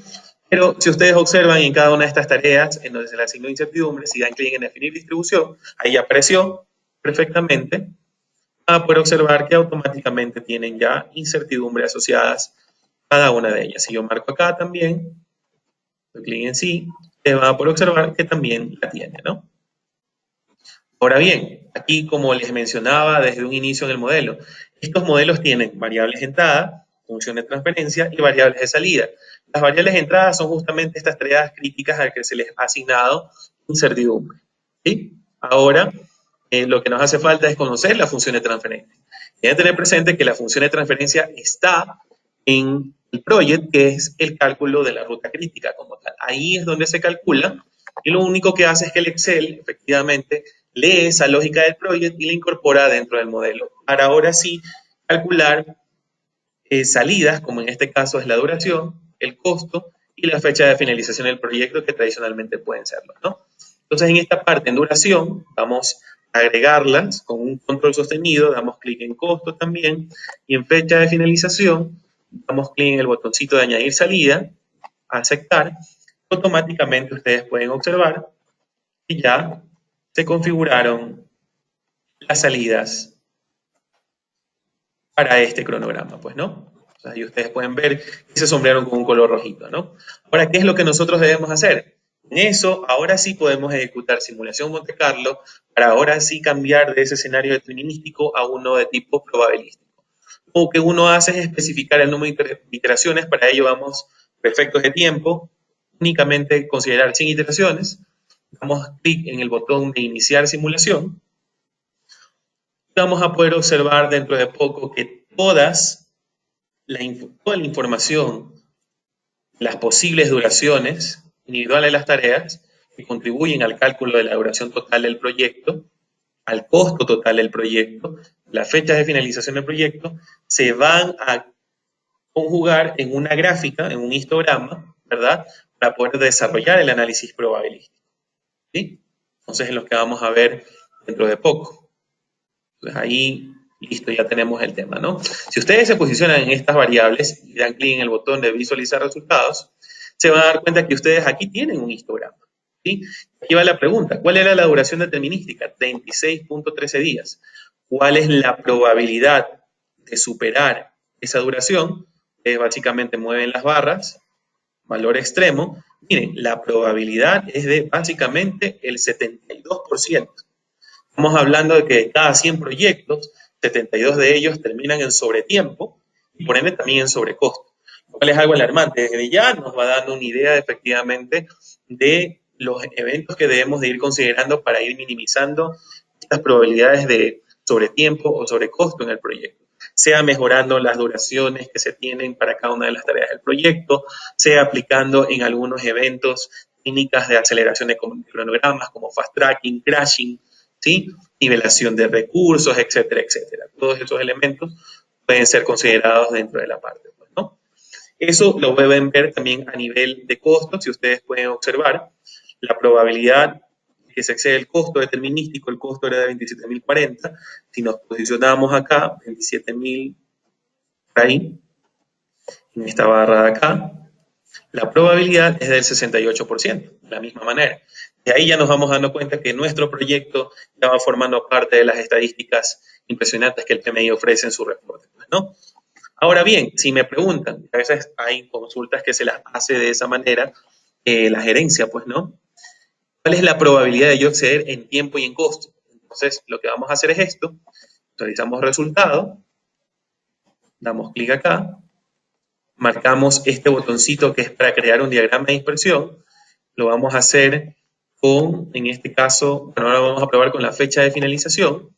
pero si ustedes observan en cada una de estas tareas en donde se le asignó incertidumbre, si dan clic en definir distribución, ahí apareció perfectamente, van a poder observar que automáticamente tienen ya incertidumbre asociadas cada una de ellas. Si yo marco acá también, doy clic en sí, ustedes van a poder observar que también la tiene, ¿no? Ahora bien, aquí como les mencionaba desde un inicio en el modelo, estos modelos tienen variables de entrada, función de transferencia y variables de salida. Las variables de entrada son justamente estas tareas críticas a las que se les ha asignado incertidumbre. ¿Sí? Ahora, lo que nos hace falta es conocer la función de transferencia. Deben tener presente que la función de transferencia está en el project, que es el cálculo de la ruta crítica como tal. Ahí es donde se calcula y lo único que hace es que el Excel, efectivamente, lee esa lógica del project y la incorpora dentro del modelo. Para ahora sí calcular salidas, como en este caso es la duración, el costo y la fecha de finalización del proyecto, que tradicionalmente pueden serlo, ¿no? Entonces, en esta parte, en duración, vamos a agregarlas con un control sostenido, damos clic en costo también, y en fecha de finalización, damos clic en el botoncito de añadir salida, aceptar, automáticamente ustedes pueden observar que ya se configuraron las salidas para este cronograma, pues, ¿no? O sea, ahí ustedes pueden ver que se sombrearon con un color rojito, ¿no? Ahora, ¿qué es lo que nosotros debemos hacer? En eso, ahora sí podemos ejecutar simulación Monte Carlo para ahora sí cambiar de ese escenario determinístico a uno de tipo probabilístico. Lo que uno hace es especificar el número de iteraciones, para ello vamos por efectos de tiempo, únicamente considerar 100 iteraciones, damos clic en el botón de iniciar simulación, vamos a poder observar dentro de poco que toda la información, las posibles duraciones individuales de las tareas que contribuyen al cálculo de la duración total del proyecto, al costo total del proyecto, las fechas de finalización del proyecto, se van a conjugar en una gráfica, en un histograma, ¿verdad? Para poder desarrollar el análisis probabilístico. ¿Sí? Entonces, es lo que vamos a ver dentro de poco. Entonces, ahí Listo, ya tenemos el tema, ¿no? Si ustedes se posicionan en estas variables y dan clic en el botón de visualizar resultados, se van a dar cuenta que ustedes aquí tienen un histograma, ¿sí? Aquí va la pregunta, ¿cuál era la duración determinística? 36.13 días. ¿Cuál es la probabilidad de superar esa duración? Básicamente mueven las barras, valor extremo. Miren, la probabilidad es de básicamente el 72%. Estamos hablando de que de cada 100 proyectos, 72 de ellos terminan en sobretiempo y por ende también en sobrecosto, lo cual es algo alarmante. Desde ya nos va dando una idea efectivamente de los eventos que debemos de ir considerando para ir minimizando estas probabilidades de sobretiempo o sobrecosto en el proyecto, sea mejorando las duraciones que se tienen para cada una de las tareas del proyecto, sea aplicando en algunos eventos técnicas de aceleración de cronogramas como fast tracking, crashing, ¿sí? Nivelación de recursos, etcétera, etcétera. Todos esos elementos pueden ser considerados dentro de la parte, pues, ¿no? Eso lo pueden ver también a nivel de costos. Si ustedes pueden observar, la probabilidad que se excede el costo determinístico, el costo era de 27.040. Si nos posicionamos acá, 27.000 ahí, en esta barra de acá, la probabilidad es del 68%, de la misma manera. De ahí ya nos vamos dando cuenta que nuestro proyecto ya va formando parte de las estadísticas impresionantes que el PMI ofrece en su reporte, ¿no? Ahora bien, si me preguntan, a veces hay consultas que se las hace de esa manera, la gerencia, pues, ¿no? ¿Cuál es la probabilidad de yo acceder en tiempo y en costo? Entonces, lo que vamos a hacer es esto, realizamos resultado, damos clic acá, marcamos este botoncito que es para crear un diagrama de dispersión, lo vamos a hacer con, en este caso, bueno, ahora vamos a probar con la fecha de finalización,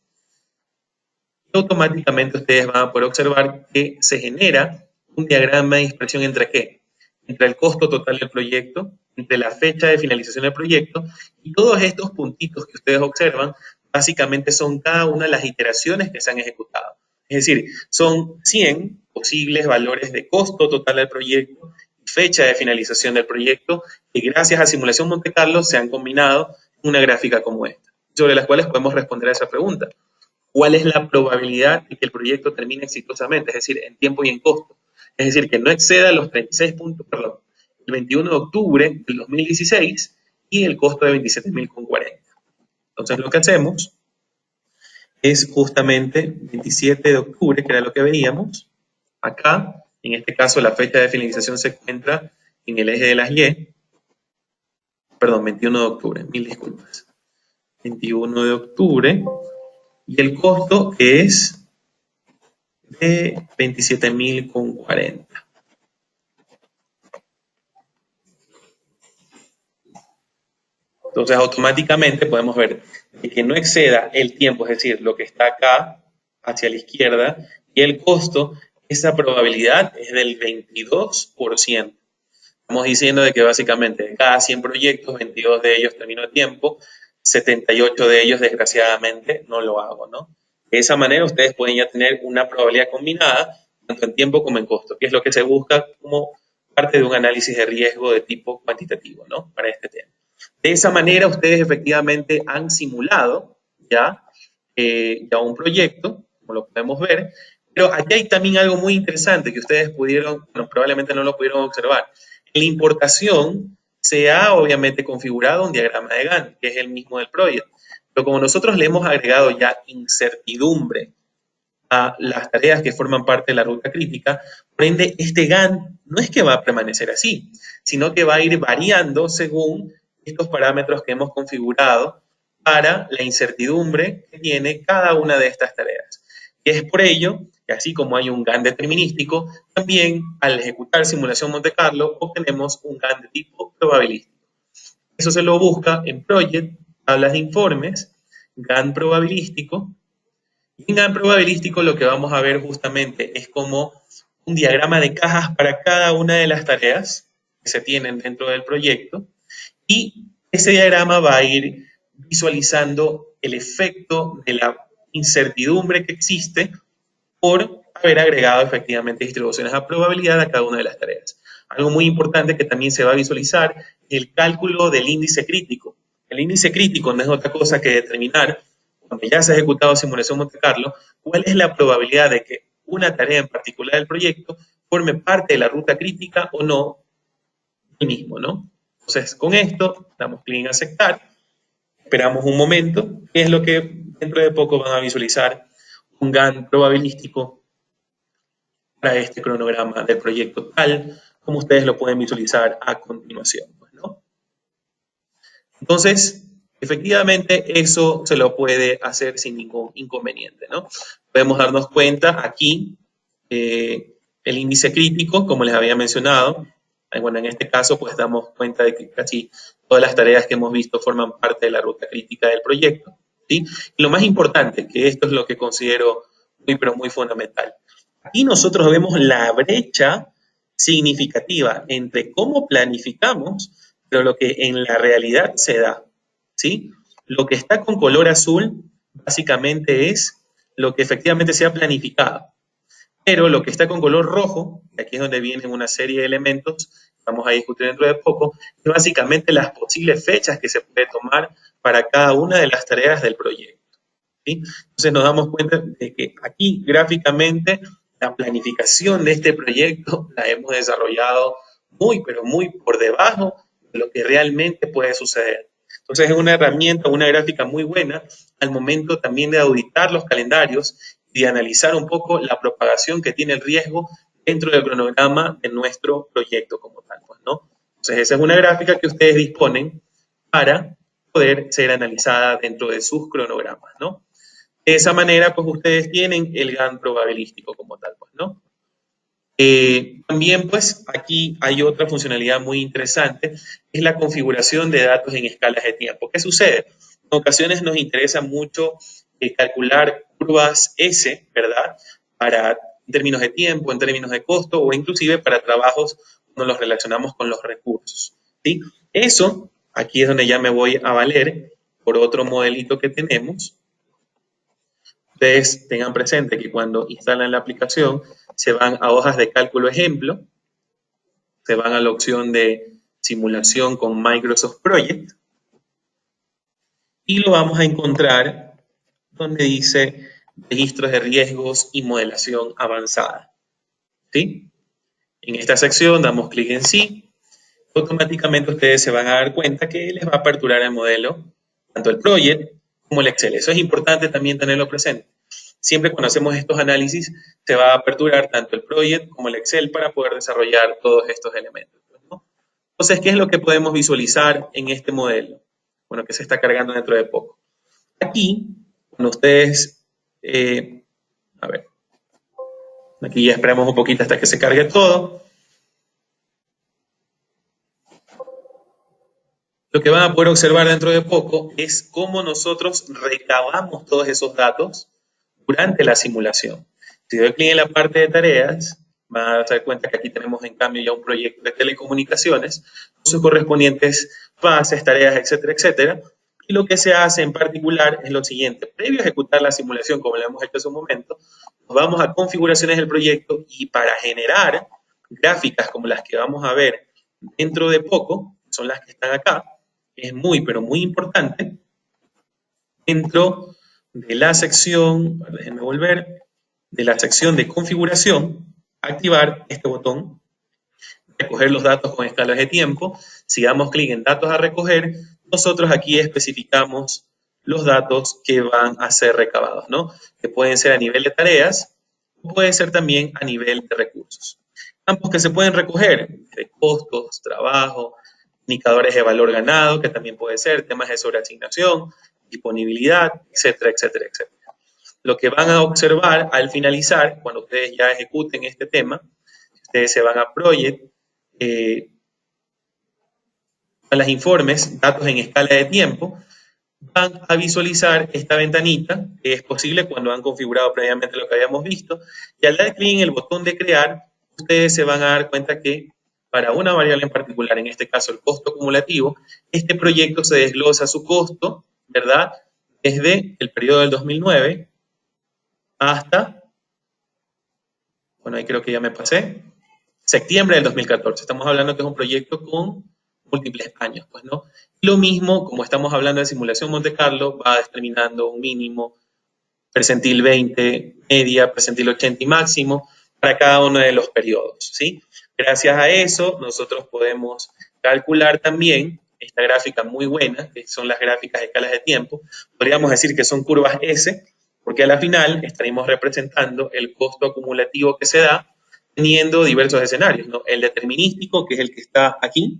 y automáticamente ustedes van a poder observar que se genera un diagrama de dispersión entre ¿qué? Entre el costo total del proyecto, entre la fecha de finalización del proyecto, y todos estos puntitos que ustedes observan, básicamente son cada una de las iteraciones que se han ejecutado. Es decir, son 100 posibles valores de costo total del proyecto y fecha de finalización del proyecto, que gracias a Simulación Monte Carlo se han combinado en una gráfica como esta, sobre las cuales podemos responder a esa pregunta. ¿Cuál es la probabilidad de que el proyecto termine exitosamente? Es decir, en tiempo y en costo. Es decir, que no exceda los 36 puntos, perdón, el 21 de octubre del 2016 y el costo de 27.040. Entonces, lo que hacemos es justamente 27 de octubre, que era lo que veíamos. Acá, en este caso, la fecha de finalización se encuentra en el eje de las Y. Perdón, 21 de octubre, mil disculpas. 21 de octubre. Y el costo es de 27.040. Entonces, automáticamente podemos ver que no exceda el tiempo, es decir, lo que está acá hacia la izquierda, y el costo, esa probabilidad es del 22%. Estamos diciendo de que básicamente de cada 100 proyectos, 22 de ellos termino a tiempo, 78 de ellos desgraciadamente no lo hago, ¿no? De esa manera ustedes pueden ya tener una probabilidad combinada, tanto en tiempo como en costo, que es lo que se busca como parte de un análisis de riesgo de tipo cuantitativo, ¿no? Para este tema. De esa manera ustedes efectivamente han simulado ya, ya un proyecto, como lo podemos ver, pero aquí hay también algo muy interesante que ustedes pudieron, bueno, probablemente no lo pudieron observar. En la importación se ha obviamente configurado un diagrama de Gantt, que es el mismo del proyecto, pero como nosotros le hemos agregado ya incertidumbre a las tareas que forman parte de la ruta crítica, por ende este Gantt no es que va a permanecer así, sino que va a ir variando según estos parámetros que hemos configurado para la incertidumbre que tiene cada una de estas tareas. Y es por ello que así como hay un Gantt determinístico, también al ejecutar simulación Monte Carlo obtenemos un Gantt de tipo probabilístico. Eso se lo busca en Project, tablas de informes, Gantt probabilístico. Y en Gantt probabilístico lo que vamos a ver justamente es como un diagrama de cajas para cada una de las tareas que se tienen dentro del proyecto, y ese diagrama va a ir visualizando el efecto de la incertidumbre que existe por haber agregado efectivamente distribuciones a probabilidad a cada una de las tareas. Algo muy importante que también se va a visualizar es el cálculo del índice crítico. El índice crítico no es otra cosa que determinar cuando ya se ha ejecutado simulación Monte Carlo, cuál es la probabilidad de que una tarea en particular del proyecto forme parte de la ruta crítica o no del mismo, ¿no? Entonces, con esto, damos clic en aceptar, esperamos un momento, que es lo que dentro de poco van a visualizar un GAN probabilístico para este cronograma del proyecto tal como ustedes lo pueden visualizar a continuación, pues, ¿no? Entonces, efectivamente, eso se lo puede hacer sin ningún inconveniente, ¿no? Podemos darnos cuenta aquí, el índice crítico, como les había mencionado. Bueno, en este caso, pues damos cuenta de que casi todas las tareas que hemos visto forman parte de la ruta crítica del proyecto, ¿sí? Y lo más importante, que esto es lo que considero muy, pero muy fundamental. Aquí nosotros vemos la brecha significativa entre cómo planificamos, pero lo que en la realidad se da, ¿sí? Lo que está con color azul básicamente es lo que efectivamente se ha planificado, pero lo que está con color rojo, y aquí es donde vienen una serie de elementos, vamos a discutir dentro de poco, es básicamente las posibles fechas que se puede tomar para cada una de las tareas del proyecto, ¿sí? Entonces nos damos cuenta de que aquí gráficamente la planificación de este proyecto la hemos desarrollado muy, pero muy por debajo de lo que realmente puede suceder. Entonces es una herramienta, una gráfica muy buena al momento también de auditar los calendarios y de analizar un poco la propagación que tiene el riesgo dentro del cronograma de nuestro proyecto como tal, pues, ¿no? Entonces esa es una gráfica que ustedes disponen para poder ser analizada dentro de sus cronogramas, ¿no? De esa manera, pues ustedes tienen el GAN probabilístico como tal, pues, ¿no? También, pues, aquí hay otra funcionalidad muy interesante, es la configuración de datos en escalas de tiempo. ¿Qué sucede? En ocasiones nos interesa mucho calcular curvas S, ¿verdad? En términos de tiempo, en términos de costo, o inclusive para trabajos cuando los relacionamos con los recursos, ¿sí? Eso, aquí es donde ya me voy a valer por otro modelito que tenemos. Ustedes tengan presente que cuando instalan la aplicación se van a hojas de cálculo ejemplo, se van a la opción de simulación con Microsoft Project y lo vamos a encontrar donde dice registros de riesgos y modelación avanzada, ¿sí? En esta sección damos clic en sí, automáticamente ustedes se van a dar cuenta que les va a aperturar el modelo, tanto el Project como el Excel. Eso es importante también tenerlo presente. Siempre cuando hacemos estos análisis, se va a aperturar tanto el Project como el Excel para poder desarrollar todos estos elementos, ¿no? Entonces, ¿qué es lo que podemos visualizar en este modelo? Bueno, que se está cargando dentro de poco. Aquí, cuando ustedes, a ver, aquí ya esperamos un poquito hasta que se cargue todo. Lo que van a poder observar dentro de poco es cómo nosotros recabamos todos esos datos durante la simulación. Si doy clic en la parte de tareas, van a darse cuenta que aquí tenemos en cambio ya un proyecto de telecomunicaciones con sus correspondientes fases, tareas, etcétera, etcétera. Y lo que se hace en particular es lo siguiente. Previo a ejecutar la simulación, como lo hemos hecho hace un momento, nos vamos a configuraciones del proyecto y para generar gráficas como las que vamos a ver dentro de poco, son las que están acá, es muy, pero muy importante, dentro de la sección, déjenme volver, de la sección de configuración, activar este botón, recoger los datos con escalas de tiempo. Si damos clic en datos a recoger, nosotros aquí especificamos los datos que van a ser recabados, ¿no? Que pueden ser a nivel de tareas o puede ser también a nivel de recursos. Campos que se pueden recoger, de costos, trabajo, indicadores de valor ganado, que también puede ser, temas de sobreasignación, disponibilidad, etcétera, etcétera, etcétera. Lo que van a observar al finalizar, cuando ustedes ya ejecuten este tema, ustedes se van a Project, a los informes, datos en escala de tiempo, van a visualizar esta ventanita, que es posible cuando han configurado previamente lo que habíamos visto, y al dar clic en el botón de crear, ustedes se van a dar cuenta que para una variable en particular, en este caso el costo acumulativo, este proyecto se desglosa su costo, ¿verdad? Desde el periodo del 2009 hasta, bueno, ahí creo que ya me pasé, septiembre del 2014. Estamos hablando que es un proyecto con múltiples años, pues, ¿no? Lo mismo, como estamos hablando de simulación Monte Carlo, va determinando un mínimo, percentil 20, media, percentil 80 y máximo para cada uno de los periodos, ¿sí? Gracias a eso, nosotros podemos calcular también esta gráfica muy buena, que son las gráficas de escalas de tiempo. Podríamos decir que son curvas S, porque a la final estaremos representando el costo acumulativo que se da teniendo diversos escenarios, ¿no? El determinístico, que es el que está aquí.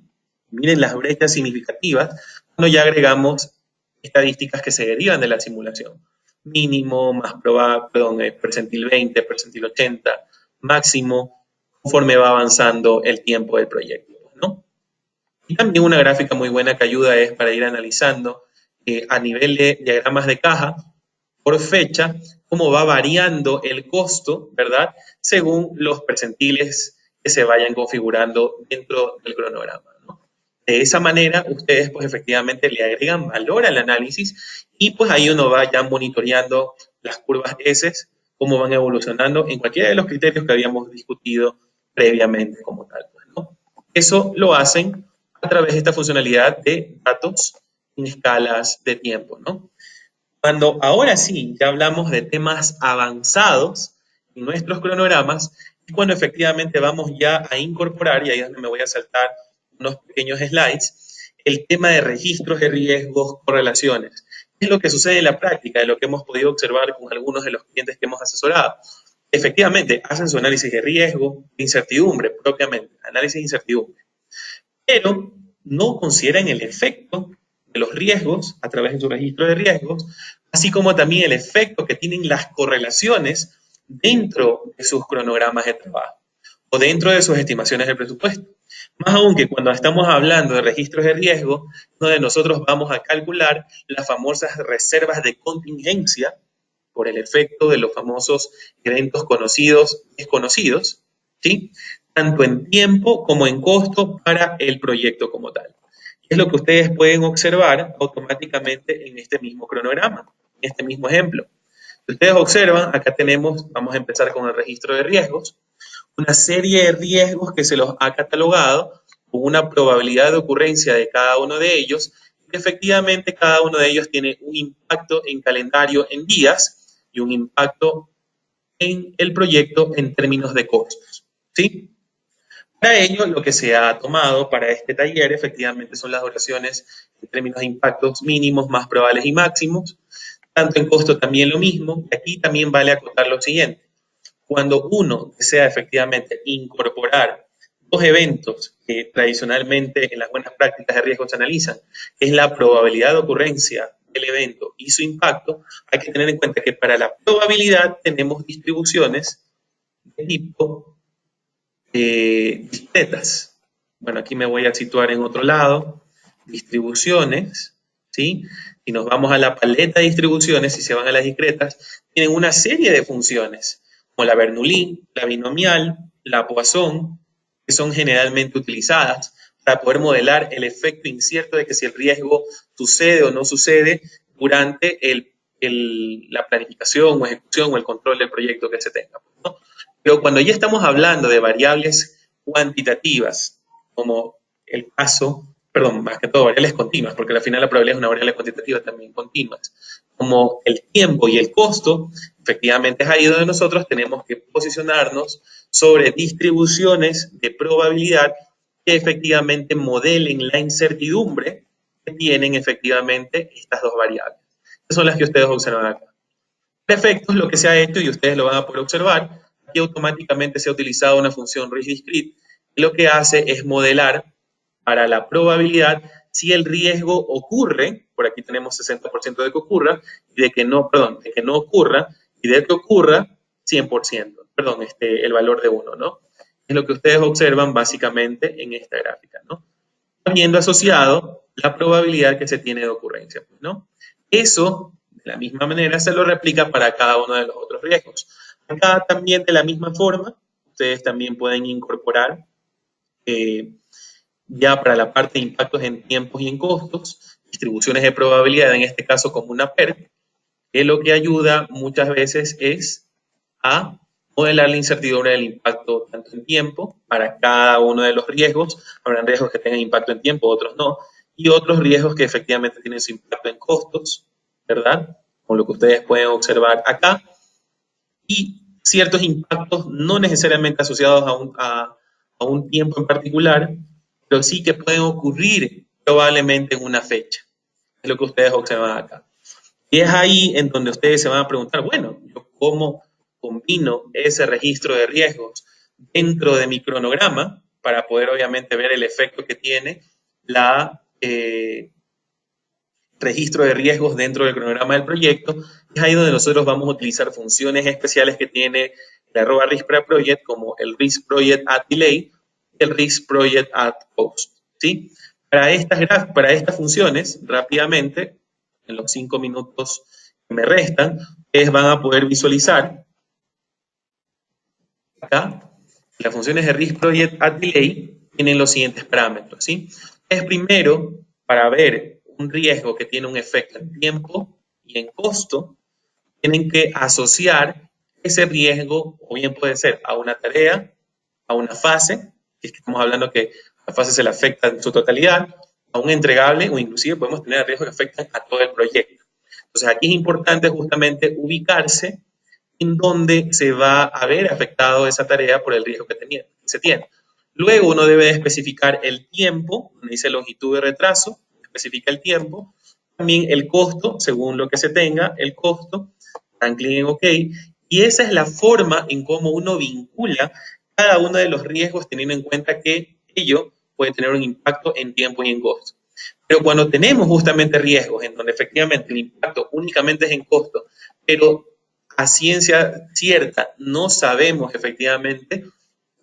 Miren las brechas significativas cuando ya agregamos estadísticas que se derivan de la simulación. Mínimo, más probable, perdón, percentil 20, percentil 80, máximo, conforme va avanzando el tiempo del proyecto, ¿no? Y también una gráfica muy buena que ayuda es para ir analizando a nivel de diagramas de caja, por fecha, cómo va variando el costo, ¿verdad? Según los percentiles que se vayan configurando dentro del cronograma, ¿no? De esa manera, ustedes pues efectivamente le agregan valor al análisis y pues ahí uno va ya monitoreando las curvas S, cómo van evolucionando en cualquiera de los criterios que habíamos discutido previamente como tal, pues, ¿no? Eso lo hacen a través de esta funcionalidad de datos en escalas de tiempo, ¿no? Cuando ahora sí ya hablamos de temas avanzados en nuestros cronogramas, es cuando efectivamente vamos ya a incorporar, y ahí es donde me voy a saltar unos pequeños slides, el tema de registros de riesgos, correlaciones. ¿Qué es lo que sucede en la práctica, de lo que hemos podido observar con algunos de los clientes que hemos asesorado? Efectivamente, hacen su análisis de riesgo, de incertidumbre propiamente, análisis de incertidumbre, pero no consideran el efecto de los riesgos a través de su registro de riesgos, así como también el efecto que tienen las correlaciones dentro de sus cronogramas de trabajo o dentro de sus estimaciones de presupuesto. Más aún que cuando estamos hablando de registros de riesgo, donde nosotros vamos a calcular las famosas reservas de contingencia por el efecto de los famosos eventos conocidos, desconocidos, ¿sí? Tanto en tiempo como en costo para el proyecto como tal. Es lo que ustedes pueden observar automáticamente en este mismo cronograma, en este mismo ejemplo. Si ustedes observan, acá tenemos, vamos a empezar con el registro de riesgos, una serie de riesgos que se los ha catalogado con una probabilidad de ocurrencia de cada uno de ellos, y efectivamente cada uno de ellos tiene un impacto en calendario en días y un impacto en el proyecto en términos de costos, ¿sí? Para ello, lo que se ha tomado para este taller efectivamente son las duraciones en términos de impactos mínimos, más probables y máximos, tanto en costo también lo mismo. Aquí también vale acotar lo siguiente. Cuando uno desea efectivamente incorporar dos eventos que tradicionalmente en las buenas prácticas de riesgo se analizan, que es la probabilidad de ocurrencia del evento y su impacto, hay que tener en cuenta que para la probabilidad tenemos distribuciones de tipo discretas. Bueno, aquí me voy a situar en otro lado. Distribuciones, ¿sí? Si nos vamos a la paleta de distribuciones, si se van a las discretas, tienen una serie de funciones, como la Bernoulli, la binomial, la Poisson, que son generalmente utilizadas para poder modelar el efecto incierto de que si el riesgo sucede o no sucede durante la planificación o ejecución o el control del proyecto que se tenga, ¿no? Pero cuando ya estamos hablando de variables cuantitativas, como el caso, perdón, más que todo variables continuas, porque al final la probabilidad es una variable cuantitativa también continuas, como el tiempo y el costo, efectivamente es ahí donde nosotros tenemos que posicionarnos sobre distribuciones de probabilidad que efectivamente modelen la incertidumbre que tienen efectivamente estas dos variables. Estas son las que ustedes observan acá. Para efectos, lo que se ha hecho, y ustedes lo van a poder observar, aquí automáticamente se ha utilizado una función RISC-discrete, que lo que hace es modelar para la probabilidad si el riesgo ocurre, por aquí tenemos 60% de que ocurra, y de que no, perdón, de que no ocurra, y de que ocurra 100%, perdón, el valor de 1, ¿no? Es lo que ustedes observan básicamente en esta gráfica, ¿no? Habiendo asociado la probabilidad que se tiene de ocurrencia, pues, ¿no? Eso, de la misma manera, se lo replica para cada uno de los otros riesgos. Acá también, de la misma forma, ustedes también pueden incorporar ya para la parte de impactos en tiempos y en costos, distribuciones de probabilidad, en este caso como una PERT, que lo que ayuda muchas veces es a modelar la incertidumbre del impacto tanto en tiempo para cada uno de los riesgos. Habrán riesgos que tengan impacto en tiempo, otros no. y otros riesgos que efectivamente tienen su impacto en costos, ¿verdad? Con lo que ustedes pueden observar acá, y ciertos impactos no necesariamente asociados a un tiempo en particular, pero sí que pueden ocurrir probablemente en una fecha. Es lo que ustedes observan acá. Y es ahí en donde ustedes se van a preguntar, bueno, ¿yo cómo combino ese registro de riesgos dentro de mi cronograma para poder obviamente ver el efecto que tiene la registro de riesgos dentro del cronograma del proyecto? Es ahí donde nosotros vamos a utilizar funciones especiales que tiene el @risk_project, como el risk project at delay y el risk project at cost, ¿sí? Para estas funciones, rápidamente, en los 5 minutos que me restan, ustedes van a poder visualizar acá, las funciones de risk project at delay tienen los siguientes parámetros, ¿sí? Es primero, para ver un riesgo que tiene un efecto en tiempo y en costo, tienen que asociar ese riesgo, o bien puede ser a una tarea, a una fase, que es que estamos hablando que la fase se le afecta en su totalidad, a un entregable, o inclusive podemos tener riesgos que afectan a todo el proyecto. Entonces aquí es importante justamente ubicarse en donde se va a ver afectado esa tarea por el riesgo que se tiene. Luego uno debe especificar el tiempo, donde dice longitud de retraso, especifica el tiempo, también el costo, según lo que se tenga, el costo, dan clic en OK, y esa es la forma en cómo uno vincula cada uno de los riesgos teniendo en cuenta que ello puede tener un impacto en tiempo y en costo. Pero cuando tenemos justamente riesgos en donde efectivamente el impacto únicamente es en costo, pero a ciencia cierta no sabemos efectivamente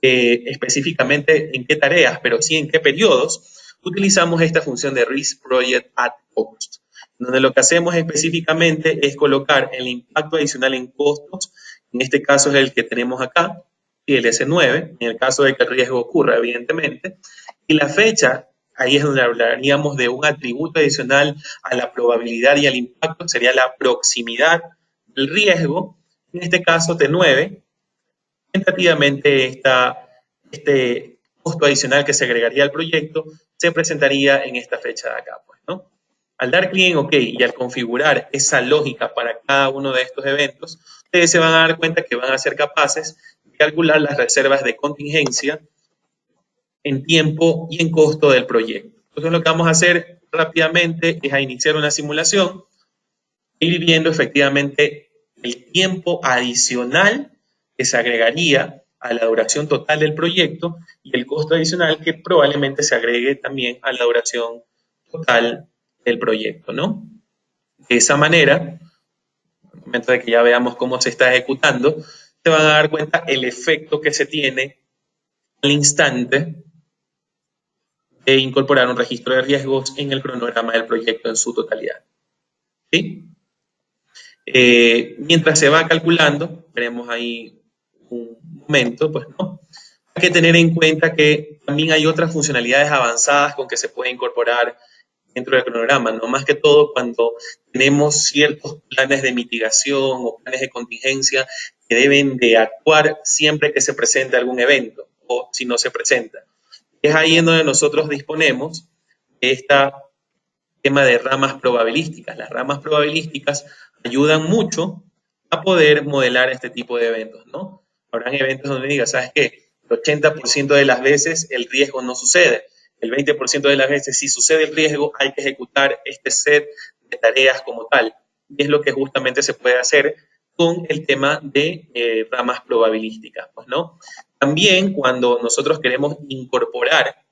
específicamente en qué tareas, pero sí en qué periodos, utilizamos esta función de risk project at cost, donde lo que hacemos específicamente es colocar el impacto adicional en costos, en este caso es el que tenemos acá, y el S9, en el caso de que el riesgo ocurra, evidentemente, y la fecha, ahí es donde hablaríamos de un atributo adicional a la probabilidad y al impacto, sería la proximidad del riesgo, en este caso T9, tentativamente este costo adicional que se agregaría al proyecto se presentaría en esta fecha de acá, pues, ¿no? Al dar clic en OK y al configurar esa lógica para cada uno de estos eventos, ustedes se van a dar cuenta que van a ser capaces de calcular las reservas de contingencia en tiempo y en costo del proyecto. Entonces lo que vamos a hacer rápidamente es a iniciar una simulación e ir viendo efectivamente el tiempo adicional que se agregaría a la duración total del proyecto y el costo adicional que probablemente se agregue también a la duración total del proyecto, ¿no? De esa manera, en el momento de que ya veamos cómo se está ejecutando, se van a dar cuenta el efecto que se tiene al instante de incorporar un registro de riesgos en el cronograma del proyecto en su totalidad. ¿Sí? Mientras se va calculando, veremos ahí un momento, pues no. Hay que tener en cuenta que también hay otras funcionalidades avanzadas con que se puede incorporar dentro del cronograma, no más que todo cuando tenemos ciertos planes de mitigación o planes de contingencia que deben de actuar siempre que se presente algún evento o si no se presenta. Es ahí en donde nosotros disponemos de este tema de ramas probabilísticas. Las ramas probabilísticas ayudan mucho a poder modelar este tipo de eventos, ¿no? Habrán eventos donde diga, ¿sabes qué? El 80% de las veces el riesgo no sucede. El 20% de las veces, si sucede el riesgo, hay que ejecutar este set de tareas como tal. Y es lo que justamente se puede hacer con el tema de ramas probabilísticas, pues, ¿no? También cuando nosotros queremos incorporar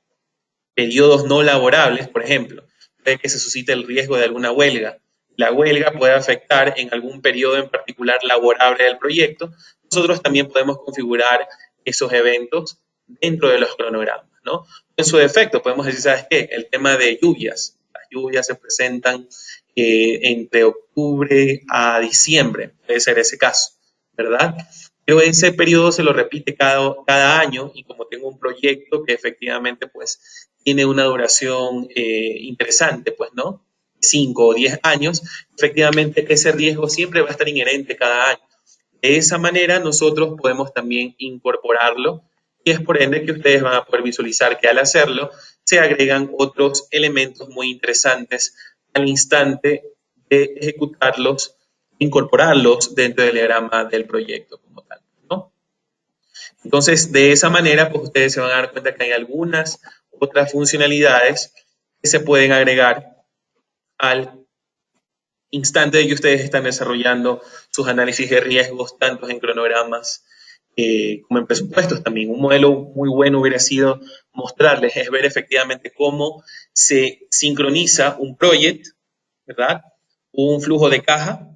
periodos no laborables, por ejemplo, puede que se suscite el riesgo de alguna huelga. La huelga puede afectar en algún periodo en particular laborable del proyecto. Nosotros también podemos configurar esos eventos dentro de los cronogramas, ¿no? En su defecto, podemos decir, ¿sabes qué? El tema de lluvias. Las lluvias se presentan entre octubre a diciembre, puede ser ese caso, ¿verdad? Pero ese periodo se lo repite cada año y como tengo un proyecto que efectivamente pues tiene una duración interesante, pues, ¿no? 5 o 10 años, efectivamente ese riesgo siempre va a estar inherente cada año. De esa manera nosotros podemos también incorporarlo y es por ende que ustedes van a poder visualizar que al hacerlo se agregan otros elementos muy interesantes al instante de ejecutarlos, incorporarlos dentro del diagrama del proyecto como tal, ¿no? Entonces, de esa manera, pues ustedes se van a dar cuenta que hay algunas otras funcionalidades que se pueden agregar al instante de que ustedes están desarrollando sus análisis de riesgos, tanto en cronogramas como en presupuestos también. Un modelo muy bueno hubiera sido mostrarles, es ver efectivamente cómo se sincroniza un project, ¿verdad? Un flujo de caja,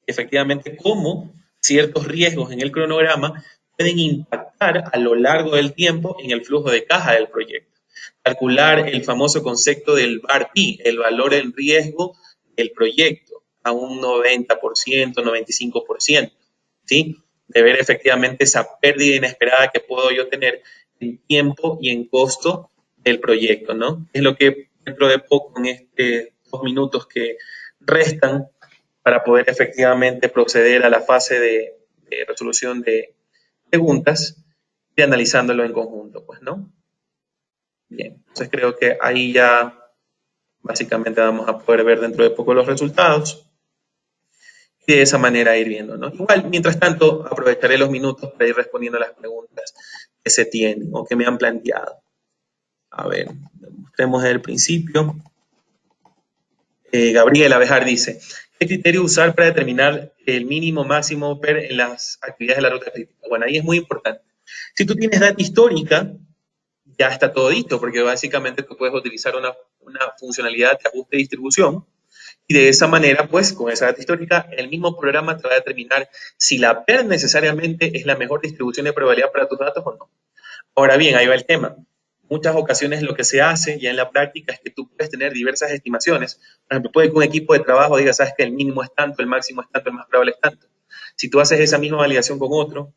efectivamente cómo ciertos riesgos en el cronograma pueden impactar a lo largo del tiempo en el flujo de caja del proyecto. Calcular el famoso concepto del VAR-P, el valor en riesgo del proyecto, a un 90%, 95%, ¿sí? De ver efectivamente esa pérdida inesperada que puedo yo tener en tiempo y en costo del proyecto, ¿no? Es lo que dentro de poco, en estos 2 minutos que restan para poder efectivamente proceder a la fase de resolución de preguntas y analizándolo en conjunto, pues, ¿no? Bien, entonces creo que ahí ya básicamente vamos a poder ver dentro de poco los resultados y de esa manera ir viendo, ¿no? Igual, mientras tanto, aprovecharé los minutos para ir respondiendo a las preguntas que se tienen o que me han planteado. A ver, mostremos el principio. Gabriel Abejar dice, ¿qué criterio usar para determinar el mínimo máximo PER en las actividades de la ruta crítica? Bueno, ahí es muy importante. Si tú tienes data histórica, ya está todo dicho, porque básicamente tú puedes utilizar una funcionalidad de ajuste de distribución y de esa manera, pues, con esa data histórica, el mismo programa te va a determinar si la PER necesariamente es la mejor distribución de probabilidad para tus datos o no. Ahora bien, ahí va el tema. Muchas ocasiones lo que se hace ya en la práctica es que tú puedes tener diversas estimaciones. Por ejemplo, puede que un equipo de trabajo diga, sabes que el mínimo es tanto, el máximo es tanto, el más probable es tanto. Si tú haces esa misma validación con otro,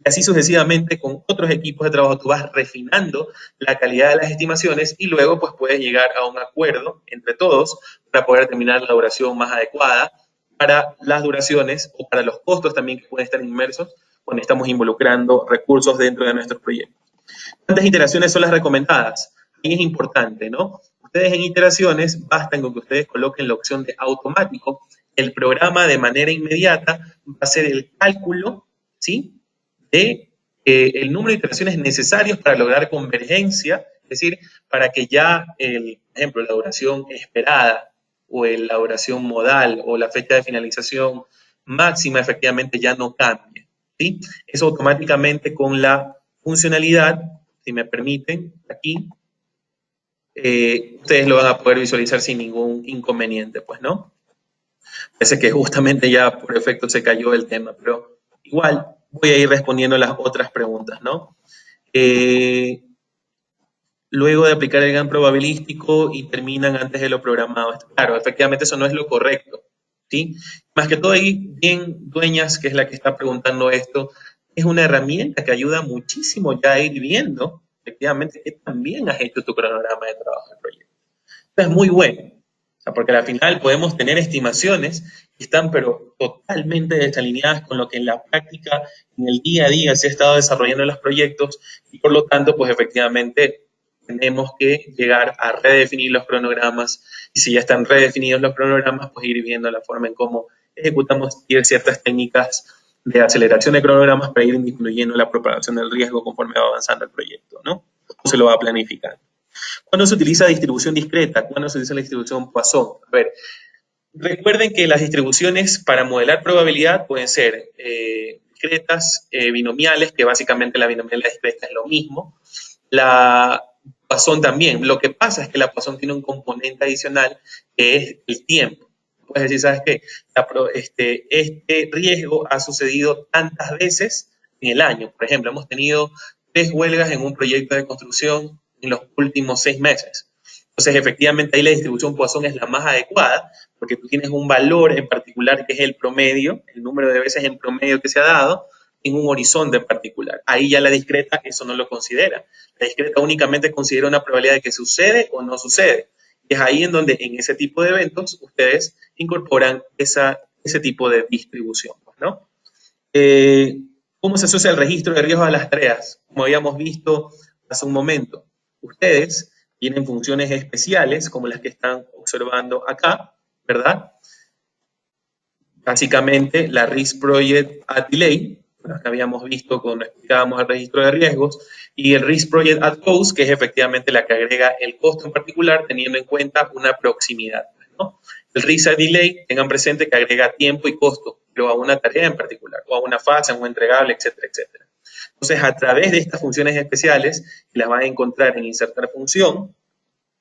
y así sucesivamente con otros equipos de trabajo, tú vas refinando la calidad de las estimaciones y luego pues puedes llegar a un acuerdo entre todos para poder determinar la duración más adecuada para las duraciones o para los costos también que pueden estar inmersos cuando estamos involucrando recursos dentro de nuestros proyectos. ¿Cuántas iteraciones son las recomendadas? Y es importante, ¿no? Ustedes en iteraciones, bastan con que ustedes coloquen la opción de automático. El programa de manera inmediata va a hacer el cálculo, ¿sí? De el número de iteraciones necesarios para lograr convergencia, es decir, para que ya, por ejemplo, la duración esperada o la duración modal o la fecha de finalización máxima efectivamente ya no cambie, ¿sí? Eso automáticamente con la funcionalidad, si me permiten, aquí, ustedes lo van a poder visualizar sin ningún inconveniente, pues, ¿no? Parece que justamente ya por efecto se cayó el tema, pero igual voy a ir respondiendo las otras preguntas, ¿no? Luego de aplicar el GAN probabilístico y terminan antes de lo programado. Claro, efectivamente eso no es lo correcto, ¿sí? Más que todo ahí, bien Dueñas, que es la que está preguntando esto, es una herramienta que ayuda muchísimo ya a ir viendo, efectivamente, que también has hecho tu cronograma de trabajo del proyecto. Esto es muy bueno, o sea, porque al final podemos tener estimaciones que están pero totalmente desalineadas con lo que en la práctica, en el día a día se ha estado desarrollando en los proyectos y por lo tanto, pues efectivamente tenemos que llegar a redefinir los cronogramas y si ya están redefinidos los cronogramas, pues ir viendo la forma en cómo ejecutamos ciertas técnicas de aceleración de cronogramas para ir disminuyendo la propagación del riesgo conforme va avanzando el proyecto, ¿no? O se lo va planificando. ¿Cuándo se utiliza distribución discreta? ¿Cuándo se utiliza la distribución Poisson? A ver, recuerden que las distribuciones para modelar probabilidad pueden ser discretas, binomiales, que básicamente la binomial discreta es lo mismo. La Poisson también. Lo que pasa es que la Poisson tiene un componente adicional que es el tiempo. Puedes decir, ¿sabes qué? Este riesgo ha sucedido tantas veces en el año. Por ejemplo, hemos tenido 3 huelgas en un proyecto de construcción en los últimos 6 meses. Entonces, efectivamente, ahí la distribución Poisson es la más adecuada, porque tú tienes un valor en particular que es el promedio, el número de veces en promedio que se ha dado, en un horizonte en particular. Ahí ya la discreta eso no lo considera. La discreta únicamente considera una probabilidad de que sucede o no sucede. Y es ahí en donde en ese tipo de eventos ustedes incorporan ese tipo de distribución, ¿no? ¿Cómo se asocia el registro de riesgos a las tareas? Como habíamos visto hace un momento, ustedes tienen funciones especiales, como las que están observando acá, ¿verdad? Básicamente, la Risk Project at Delay, las que habíamos visto cuando explicábamos el registro de riesgos, y el Risk Project at Cost, que es efectivamente la que agrega el costo en particular, teniendo en cuenta una proximidad, ¿no? El Risk at Delay, tengan presente que agrega tiempo y costo, pero a una tarea en particular, o a una fase, a un entregable, etcétera, etcétera. Entonces, a través de estas funciones especiales, las van a encontrar en Insertar Función,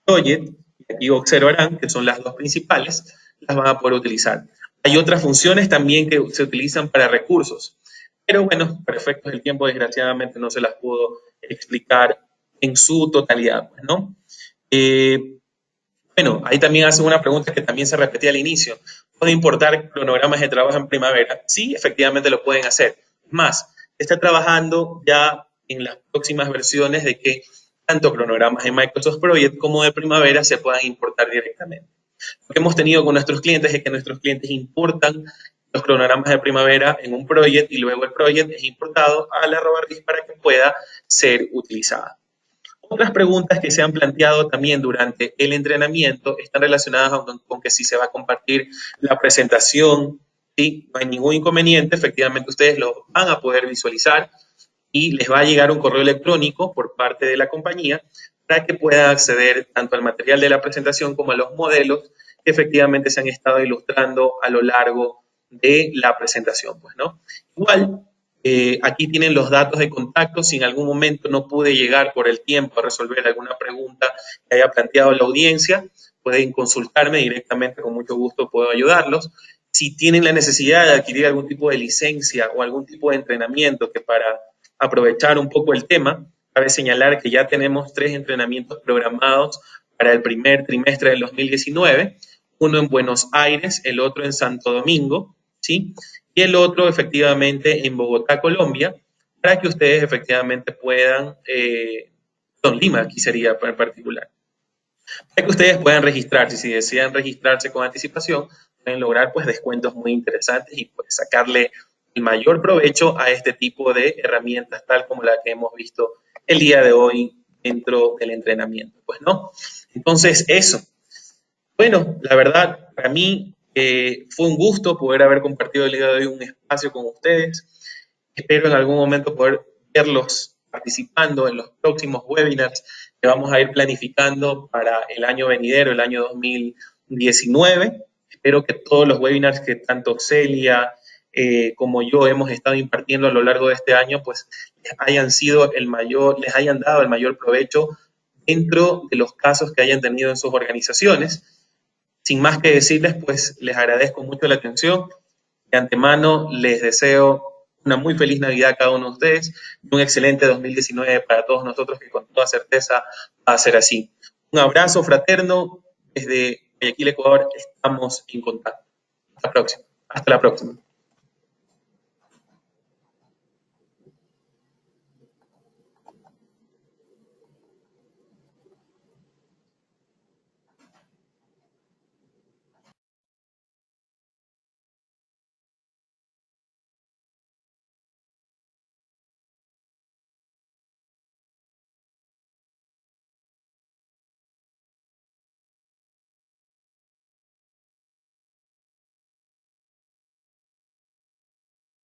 Project, y aquí observarán que son las dos principales, las van a poder utilizar. Hay otras funciones también que se utilizan para recursos, pero bueno, para efectos del tiempo, desgraciadamente no se las puedo explicar en su totalidad, ¿no? Bueno, ahí también hace una pregunta que también se repetía al inicio. ¿Puede importar cronogramas de trabajo en primavera? Sí, efectivamente lo pueden hacer. Más, está trabajando ya en las próximas versiones de que tanto cronogramas de Microsoft Project como de primavera se puedan importar directamente. Lo que hemos tenido con nuestros clientes es que nuestros clientes importan los cronogramas de primavera en un project y luego el project es importado a la RobaRIS para que pueda ser utilizada. Otras preguntas que se han planteado también durante el entrenamiento están relacionadas con que si se va a compartir la presentación, ¿sí? No hay ningún inconveniente, efectivamente ustedes lo van a poder visualizar y les va a llegar un correo electrónico por parte de la compañía para que puedan acceder tanto al material de la presentación como a los modelos que efectivamente se han estado ilustrando a lo largo de la presentación, pues, ¿no? Igual, aquí tienen los datos de contacto. Si en algún momento no pude llegar por el tiempo a resolver alguna pregunta que haya planteado la audiencia, pueden consultarme directamente, con mucho gusto puedo ayudarlos. Si tienen la necesidad de adquirir algún tipo de licencia o algún tipo de entrenamiento que para aprovechar un poco el tema, cabe señalar que ya tenemos 3 entrenamientos programados para el primer trimestre del 2019, uno en Buenos Aires, el otro en Santo Domingo, ¿sí? Y el otro efectivamente en Bogotá, Colombia, para que ustedes efectivamente puedan, Lima aquí sería en particular, para que ustedes puedan registrarse. Si desean registrarse con anticipación, pueden lograr pues descuentos muy interesantes y pues sacarle el mayor provecho a este tipo de herramientas tal como la que hemos visto el día de hoy dentro del entrenamiento, pues, ¿no? Entonces, eso. Bueno, la verdad, para mí fue un gusto poder haber compartido el día de hoy un espacio con ustedes. Espero en algún momento poder verlos participando en los próximos webinars que vamos a ir planificando para el año venidero, el año 2019. Espero que todos los webinars que tanto Celia como yo hemos estado impartiendo a lo largo de este año, pues les hayan dado el mayor provecho dentro de los casos que hayan tenido en sus organizaciones. Sin más que decirles, pues les agradezco mucho la atención. De antemano les deseo una muy feliz Navidad a cada uno de ustedes y un excelente 2019 para todos nosotros, que con toda certeza va a ser así. Un abrazo fraterno desde Guayaquil, Ecuador. Estamos en contacto. Hasta la próxima.